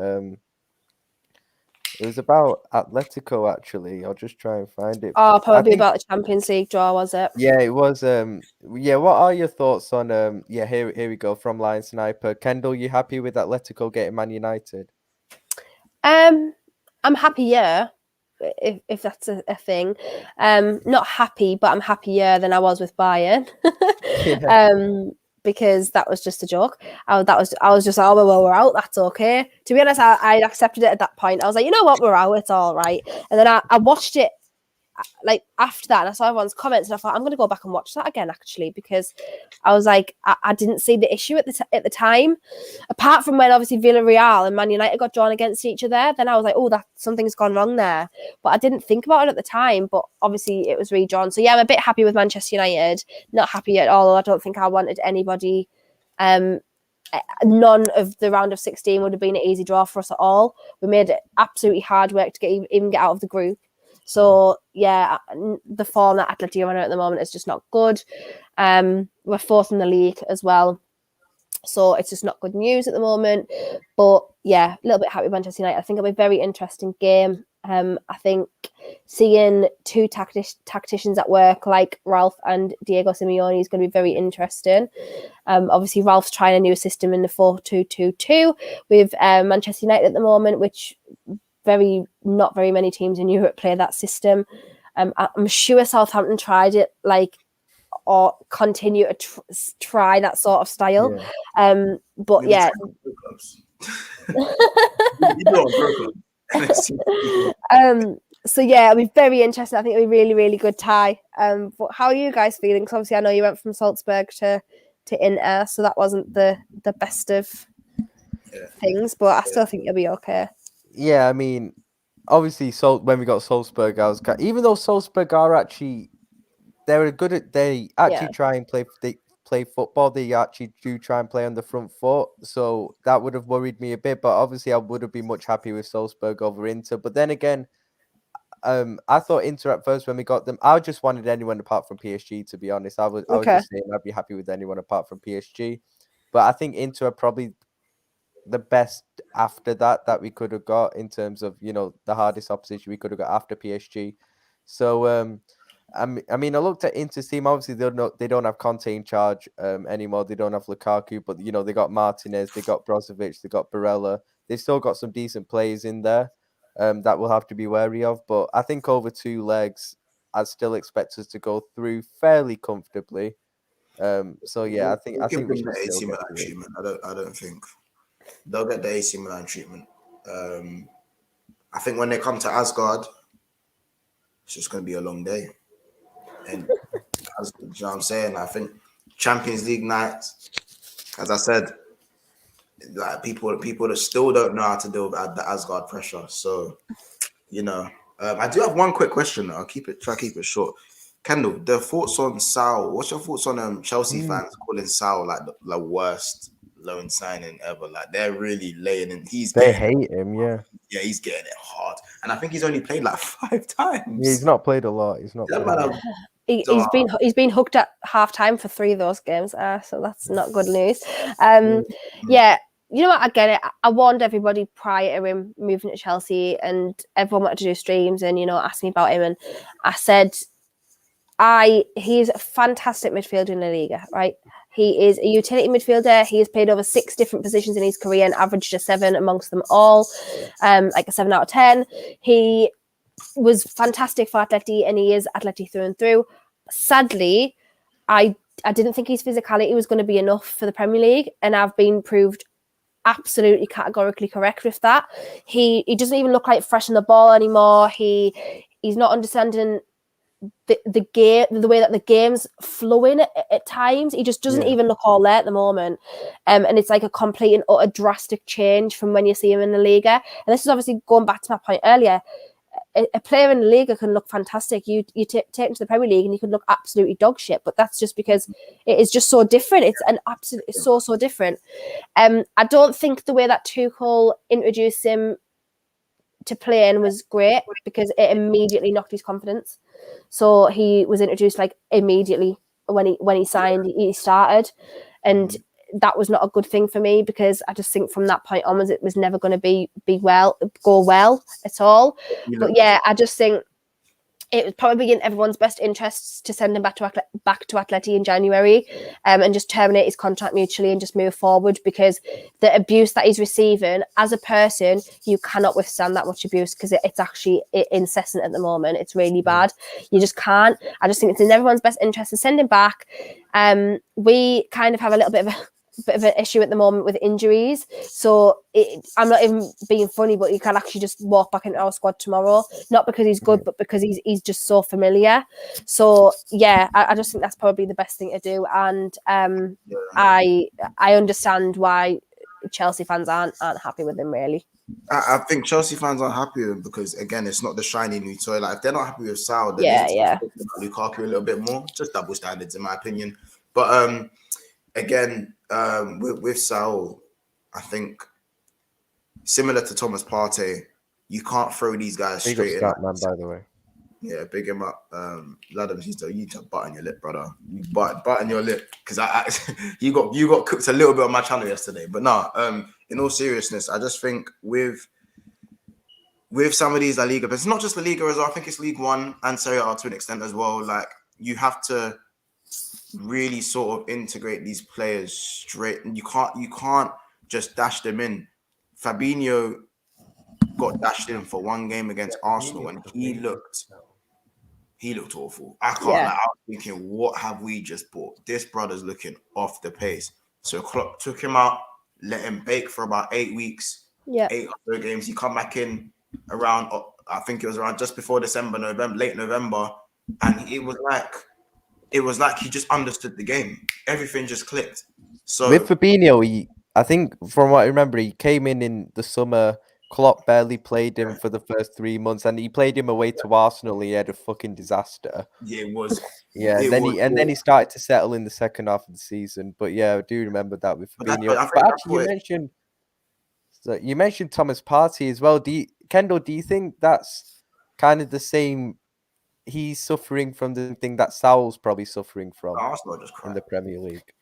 It was about Atletico. Actually, I'll just try and find it. Oh, I probably think, about the Champions League draw, was it? yeah, it was. Yeah. What are your thoughts on? Yeah. Here we go from Lion Sniper. Kendall, you happy with Atletico getting Man United? I'm happier, if that's a thing. Not happy, but I'm happier than I was with Bayern. Yeah. Because that was just a joke. I was just, oh well, we're out. That's okay. To be honest, I accepted it at that point. I was like, you know what, we're out. It's all right. And then I watched it like after that, and I saw everyone's comments, and I thought I'm going to go back and watch that again, actually, because I was like, I didn't see the issue at the time, apart from when obviously Villarreal and Man United got drawn against each other. Then I was like, oh, that something's gone wrong there, but I didn't think about it at the time. But obviously it was redrawn, so yeah, I'm a bit happy with Manchester United. Not happy at all. I don't think I wanted anybody. None of the round of 16 would have been an easy draw for us at all. We made it absolutely hard work to even get out of the group. So yeah, the form that Atletico are in at the moment is just not good. We're fourth in the league as well, so it's just not good news at the moment. But yeah, a little bit happy with Manchester United. I think it'll be a very interesting game. I think seeing two tacticians at work like Ralph and Diego Simeone is going to be very interesting. Obviously, Ralph's trying a new system in the 4-2-2-2 with Manchester United at the moment, which not very many teams in Europe play that system. I'm sure Southampton tried it, or continue to try that sort of style. Yeah. But Maybe yeah. So yeah, it'll be very interesting. I think it'll be really, really good tie. But how are you guys feeling? Because obviously I know you went from Salzburg to Inter, so that wasn't the best of things, but I still think you'll be okay. Yeah, I mean, obviously, when we got Salzburg, I was even though Salzburg are actually they actually try and play football. They actually do try and play on the front foot, so that would have worried me a bit. But obviously, I would have been much happy with Salzburg over Inter. But then again, I thought Inter at first when we got them, I just wanted anyone apart from PSG. To be honest, I was just saying I'd be happy with anyone apart from PSG. But I think Inter are probably the best after that we could have got in terms of the hardest opposition we could have got after PSG. So I mean I looked at Inter's team. Obviously they don't have Conte in charge anymore. They don't have Lukaku, but they got Martinez, they got Brozovic, they got Barella. They've still got some decent players in there that we'll have to be wary of. But I think over 2 legs, I still expect us to go through fairly comfortably. So yeah, I think we should the AC still Milan get through. treatment. I don't think they'll get the AC Milan treatment. I think when they come to Asgard, it's just going to be a long day. And you know what I'm saying? I think Champions League nights, as I said, like people that still don't know how to deal with the Asgard pressure. So, you know, I do have one quick question. I'll try to keep it short. Kendall, the thoughts on Sal? What's your thoughts on Chelsea fans calling Sal like the worst loan signing ever? Like they're really laying in. They hate him, yeah. Yeah, he's getting it hard, and I think he's only played like 5 times. Yeah, he's not played a lot. He's not. That Played man a lot. He's been hooked at half time for 3 of those games, so that's not good news. Yeah, you know what? I get it. I warned everybody prior to him moving to Chelsea, and everyone wanted to do streams and ask me about him, and I said, he's a fantastic midfielder in La Liga, right? He is a utility midfielder. He has played over 6 different positions in his career and averaged a 7 amongst them all, like a 7 out of 10. He was fantastic for Atleti, and he is Atleti through and through. Sadly, I didn't think his physicality was going to be enough for the Premier League, and I've been proved absolutely categorically correct with that. He doesn't even look like fresh on the ball anymore. He's not understanding the game, the way that the game's flowing at times. He just doesn't even look all there at the moment, and it's like a complete and utter drastic change from when you see him in the Liga. And this is obviously going back to my point earlier. A player in the Liga can look fantastic. You take him to the Premier League and he could look absolutely dog shit, but that's just because it is just so different. It's so different. I don't think the way that Tuchel introduced him to playing was great, because it immediately knocked his confidence. So he was introduced like immediately when he signed, he started, and that was not a good thing for me, because I just think from that point onwards it was never going to go well at all. But yeah, I just think it was probably in everyone's best interests to send him back to Atleti in January, and just terminate his contract mutually and just move forward, because the abuse that he's receiving as a person, you cannot withstand that much abuse, because it's actually incessant at the moment. It's really bad. You just can't. I just think it's in everyone's best interest to send him back. We kind of have a little bit of an issue at the moment with injuries, so I'm not even being funny, but he can actually just walk back into our squad tomorrow, not because he's good, but because he's just so familiar. So yeah, I just think that's probably the best thing to do, and I understand why Chelsea fans aren't happy with him, really. I think Chelsea fans aren't happy with him because, again, it's not the shiny new toy. Like, if they're not happy with Sal, then they need to talk about Lukaku a little bit more. Just double standards, in my opinion. But again, with Saul, I think similar to Thomas Partey, you can't throw these guys straight in. Man, by the way. Yeah, big him up. Ladhams, you need to button your lip, brother. You button your lip, because you got cooked a little bit on my channel yesterday. But no, in all seriousness, I just think with some of these La Liga, but it's not just La Liga as well. I think it's League One and Serie A to an extent as well. Like, you have to really sort of integrate these players straight, and you can't just dash them in. Fabinho got dashed in for 1 game against Arsenal, and he looked awful. I can't lie. I was thinking, what have we just bought? This brother's looking off the pace. So Klopp took him out, let him bake for about 8 weeks. 8 other games. He come back in around, I think it was around just before late November, and it was like he just understood the game. Everything just clicked. So with Fabinho, I think from what I remember, he came in the summer. Klopp barely played him for the first 3 months, and he played him away to Arsenal. He had a fucking disaster. Yeah, it was. Yeah, then he started to settle in the second half of the season. But yeah, I do remember that with Fabinho. But actually, you mentioned Thomas Partey as well. Kendall, do you think that's kind of the same? He's suffering from the thing that Saul's probably suffering from in the Premier League.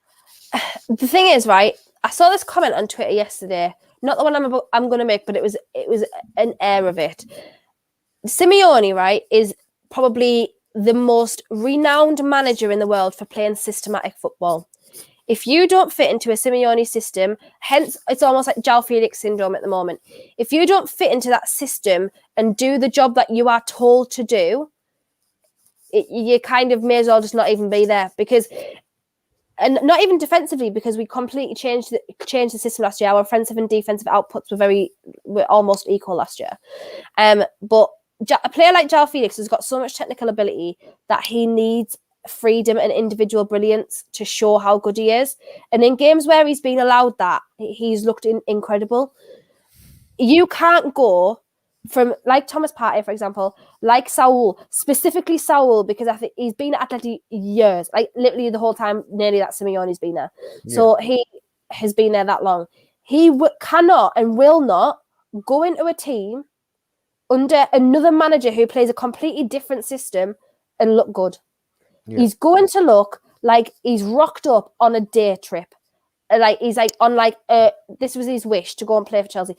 The thing is, right, I saw this comment on Twitter yesterday. Not the one I'm going to make, but it was an air of it. Simeone, right, is probably the most renowned manager in the world for playing systematic football. If you don't fit into a Simeone system, hence it's almost like João Felix syndrome at the moment. If you don't fit into that system and do the job that you are told to do, you kind of may as well just not even be there, because, and not even defensively, because we completely changed the system last year. Our offensive and defensive outputs were almost equal last year. But a player like João Felix has got so much technical ability that he needs freedom and individual brilliance to show how good he is. And in games where he's been allowed that, he's looked incredible. You can't go from, like Thomas Partey, for example, like Saul, specifically Saul, because I think he's been at Atleti years, like literally the whole time, nearly that Simeone's been there. Yeah. So he has been there that long. He cannot and will not go into a team under another manager who plays a completely different system and look good. Yeah. He's going to look like he's rocked up on a day trip. Like he's like on like this was his wish to go and play for Chelsea.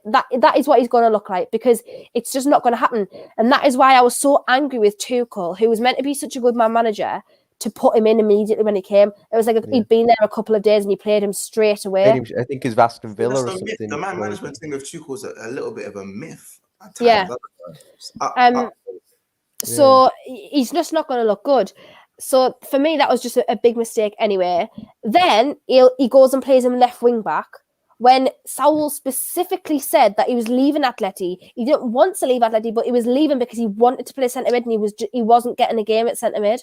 That is what he's going to look like, because it's just not going to happen. And that is why I was so angry with Tuchel, who was meant to be such a good man manager, to put him in immediately when he came. It was like he'd been there a couple of days and he played him straight away. I think his Aston Villa or something. The man management thing of Tuchel's a little bit of a myth. Yeah. So he's just not going to look good. So for me, that was just a big mistake anyway. Then he goes and plays him left wing back when Saul specifically said that he was leaving Atleti. He didn't want to leave Atleti, but he was leaving because he wanted to play centre mid, and he wasn't getting a game at centre mid,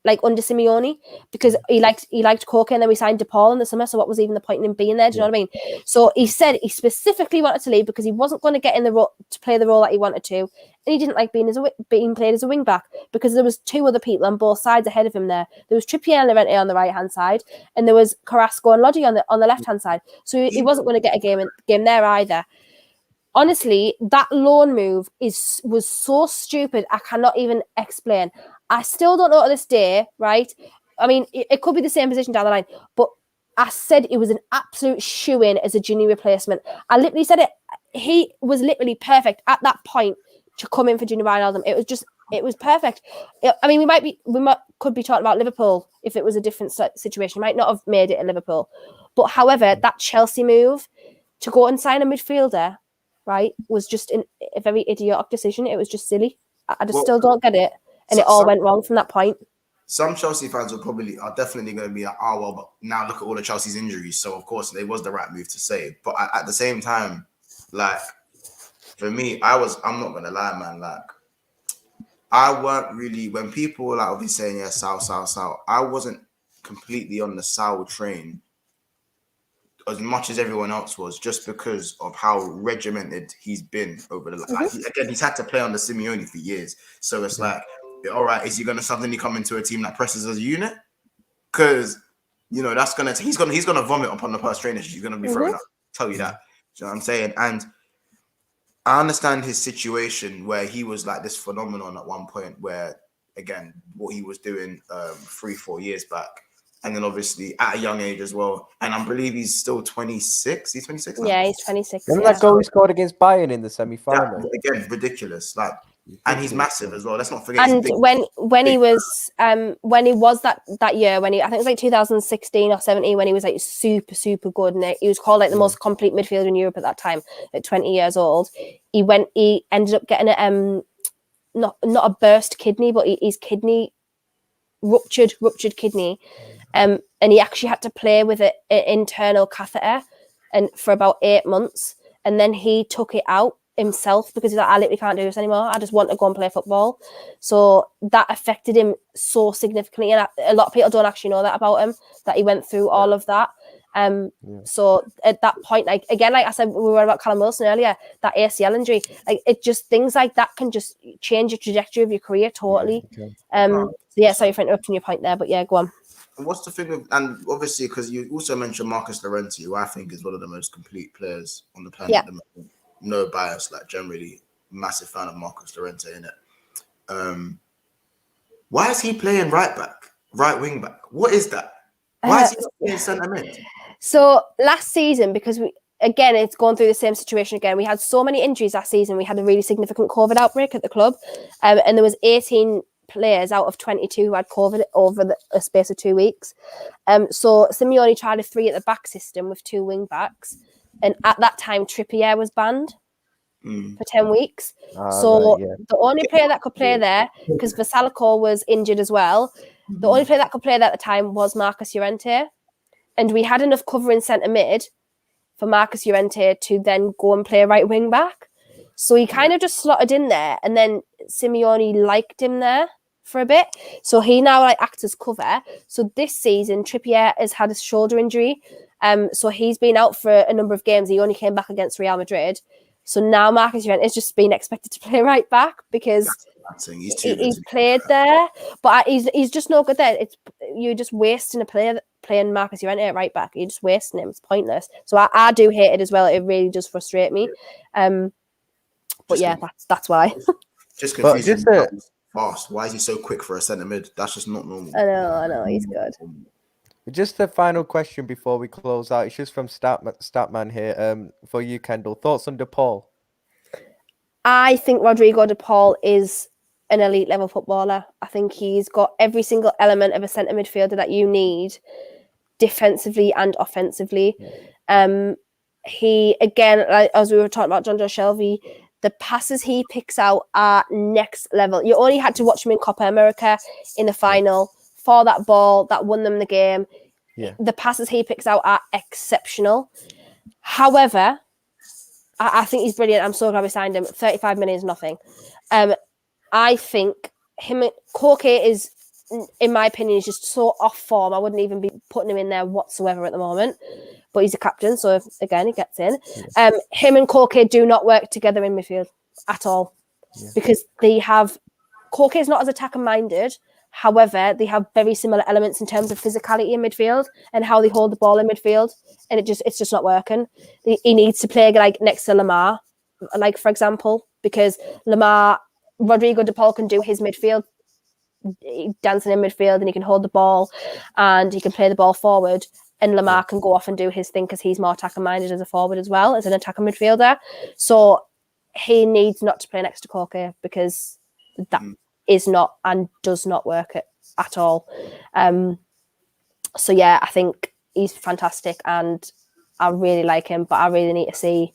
like under Simeone, because he liked Koke, and then we signed DePaul in the summer. So what was even the point in him being there? Do you know what I mean? So he said he specifically wanted to leave because he wasn't going to get in the role to play the role that he wanted to, and he didn't like being played as a wing back because there was two other people on both sides ahead of him there. There was Trippier and Llorente on the right hand side, and there was Carrasco and Lodi on the left hand side. So he wasn't going to get a game there either. Honestly, that loan move was so stupid. I cannot even explain. I still don't know to this day, right? I mean, it could be the same position down the line, but I said it was an absolute shoo-in as a Gini replacement. I literally said it. He was literally perfect at that point to come in for Gini Wijnaldum. It was perfect. I mean, could be talking about Liverpool if it was a different situation. We might not have made it at Liverpool, but however, that Chelsea move to go and sign a midfielder, right, was just a very idiotic decision. It was just silly. I still don't get it. And it all went wrong from that point. Some Chelsea fans are definitely going to be like, oh, well, but now look at all of Chelsea's injuries. So, of course, it was the right move to say. But at the same time, like, for me, I'm not going to lie, man. Like, I weren't really, when people were like, I'll be saying, yeah, Sal, I wasn't completely on the Sal train as much as everyone else was, just because of how regimented he's been over the again, he's had to play under Simeone for years. So it's like, all right, is he going to suddenly come into a team that presses as a unit? Because, you know, he's gonna vomit upon the first trainer. He's going to be throwing up. Tell you that. Do you know what I'm saying? And I understand his situation where he was like this phenomenon at one point where, again, what he was doing 3-4 years back. And then obviously at a young age as well. And I believe he's still 26. He's 26 now? Yeah, he's 26. Remember that goal he scored against Bayern in the semi-final? Again, ridiculous. Like, and he's massive as well. Let's not forget. And when he was that year, I think it was like 2016 or 17, when he was like super good, and he was called like the most complete midfielder in Europe at that time, at 20 years old. He ended up getting a not a burst kidney, but his kidney ruptured kidney. And he actually had to play with an internal catheter and for about 8 months. And then he took it out himself because he's like, I literally can't do this anymore. I just want to go and play football. So that affected him so significantly. And a lot of people don't actually know that about him, that he went through all of that. So at that point, like again, like I said, we were about Callum Wilson earlier, that ACL injury, like it just, things like that can just change the trajectory of your career totally. Sorry for interrupting your point there, but yeah, go on. What's the thing with, and obviously because you also mentioned Marcus Llorente, who I think is one of the most complete players on the planet at the moment. No bias, like generally massive fan of Marcus Llorente in it. Why is he playing right wing back? What is that? Why is he playing centre mid? So last season, because it's gone through the same situation again. We had so many injuries last season. We had a really significant COVID outbreak at the club, and there was 18 players out of 22 who had COVID over a space of 2 weeks. So Simeone tried a 3 at the back system with 2 wing backs, and at that time Trippier was banned for 10 weeks. The only player that could play there, because Vasalico was injured as well, the only player that could play there at the time was Marcus Llorente, and we had enough cover in centre mid for Marcus Llorente to then go and play right wing back. So he kind of just slotted in there, and then Simeone liked him there for a bit. So he now like acts as cover. So this season, Trippier has had a shoulder injury. So he's been out for a number of games. He only came back against Real Madrid. So now Marcus Llorente is just being expected to play right back because he's too good he's to be played there, but he's just no good there. You're just wasting a player playing Marcus Llorente at right back. You're just wasting him. It's pointless. So I do hate it as well. It really does frustrate me. But yeah, that's why. Just confusing. Fast. Why is he so quick for a centre mid? That's just not normal. I know. He's good. Just a final question before we close out. It's just from Statman here. For you, Kendall. Thoughts on De Paul? I think Rodrigo De Paul is an elite level footballer. I think he's got every single element of a centre midfielder that you need, defensively and offensively. He, again, as we were talking about John Joe Shelby, the passes he picks out are next level. You only had to watch him in Copa America in the final for that ball that won them the game. Yeah. The passes he picks out are exceptional. However, I think he's brilliant. I'm so glad we signed him. 35 million is nothing. I think Koke is, in my opinion, is just so off form. I wouldn't even be putting him in there whatsoever at the moment. But he's a captain, so again, he gets in. Him and Koke do not work together in midfield at all because Koke is not as attacker minded. However, they have very similar elements in terms of physicality in midfield and how they hold the ball in midfield, and it's just not working. He needs to play like next to Lamar, like for example, because Rodrigo De Paul can do his midfield, dancing in midfield, and he can hold the ball and he can play the ball forward. And Lamar can go off and do his thing because he's more attacker minded as a forward as well as an attacker midfielder. So he needs not to play next to Koke because that is not and does not work at all. So yeah, I think he's fantastic and I really like him, but I really need to see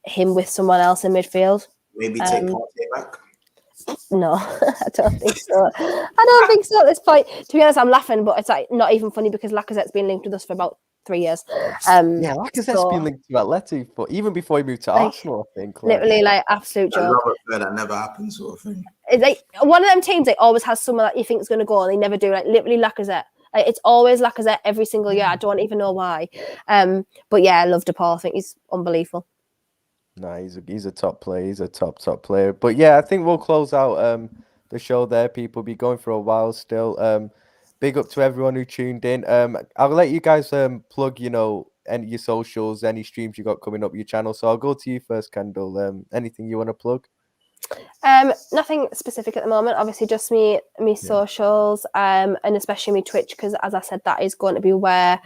him with someone else in midfield. Maybe take Partey back. No, I don't think so. I don't think so at this point. To be honest, I'm laughing, but it's like not even funny because Lacazette's been linked with us for about 3 years. Lacazette's been linked to Atleti, but even before he moved to Arsenal, I think. Literally, absolute joke. That never happens, sort of thing. It's like one of them teams that always has someone that you think is going to go, and they never do. Like literally, Lacazette. Like it's always Lacazette every single year. I don't even know why. But yeah, I love De Paul. I think he's unbelievable. No, he's a top player. He's a top player. But yeah, I think we'll close out the show there. People will be going for a while still. Big up to everyone who tuned in. I'll let you guys plug, any your socials, any streams you got coming up your channel. So I'll go to you first, Kendall. Anything you want to plug? Nothing specific at the moment. Obviously, just me socials, and especially me Twitch, because as I said, that is going to be where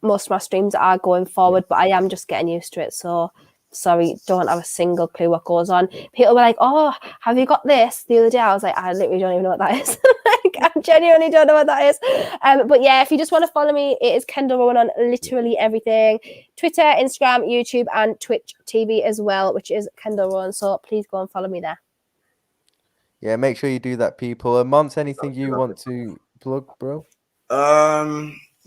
most of my streams are going forward. But I am just getting used to it. So sorry, don't have a single clue what goes on. People were like, "Oh, have you got this?" The other day, I was like, "I literally don't even know what that is." I genuinely don't know what that is. But yeah, if you just want to follow me, it is Kendall Rowan on literally everything: Twitter, Instagram, YouTube, and Twitch TV as well, which is Kendall Rowan. So please go and follow me there. Yeah, make sure you do that, people. Mons, anything you want to plug, bro?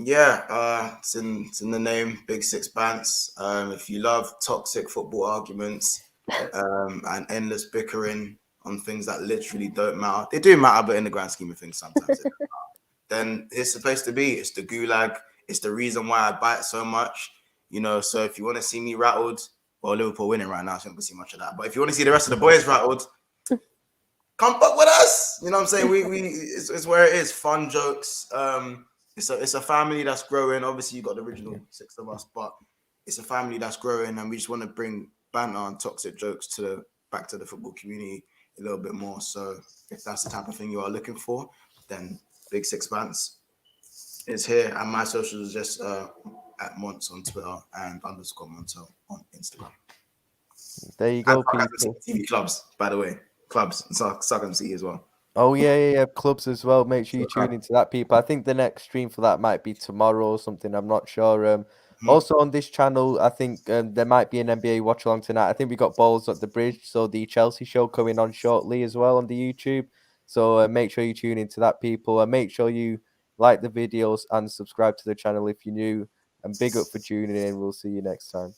It's in the name, Big Six Bants. If you love toxic football arguments and endless bickering on things that literally don't matter, they do matter, but in the grand scheme of things, sometimes then it's the place to be. It's the gulag. It's the reason why I bite so much. So if you want to see me rattled, well, Liverpool winning right now, so I'm not going to see much of that. But if you want to see the rest of the boys rattled, come up with us. You know what I'm saying? It's where it is. Fun jokes. It's a family that's growing. Obviously, you got the original 6 of us, but it's a family that's growing, and we just want to bring banter and toxic jokes back to the football community a little bit more. So if that's the type of thing you are looking for, then Big Six Bants is here, and my socials is just at Monts on Twitter and _Montel on Instagram. There you go, and people. TV clubs, by the way, clubs and Sarcasm City as well. Oh yeah, clubs as well. Make sure you tune into that, people. I think the next stream for that might be tomorrow or something. I'm not sure. Also on this channel, I think there might be an NBA watch along tonight. I think we got Balls at the Bridge, so the Chelsea show coming on shortly as well on the YouTube. So make sure you tune into that, people, and make sure you like the videos and subscribe to the channel if you're new. And big up for tuning in. We'll see you next time.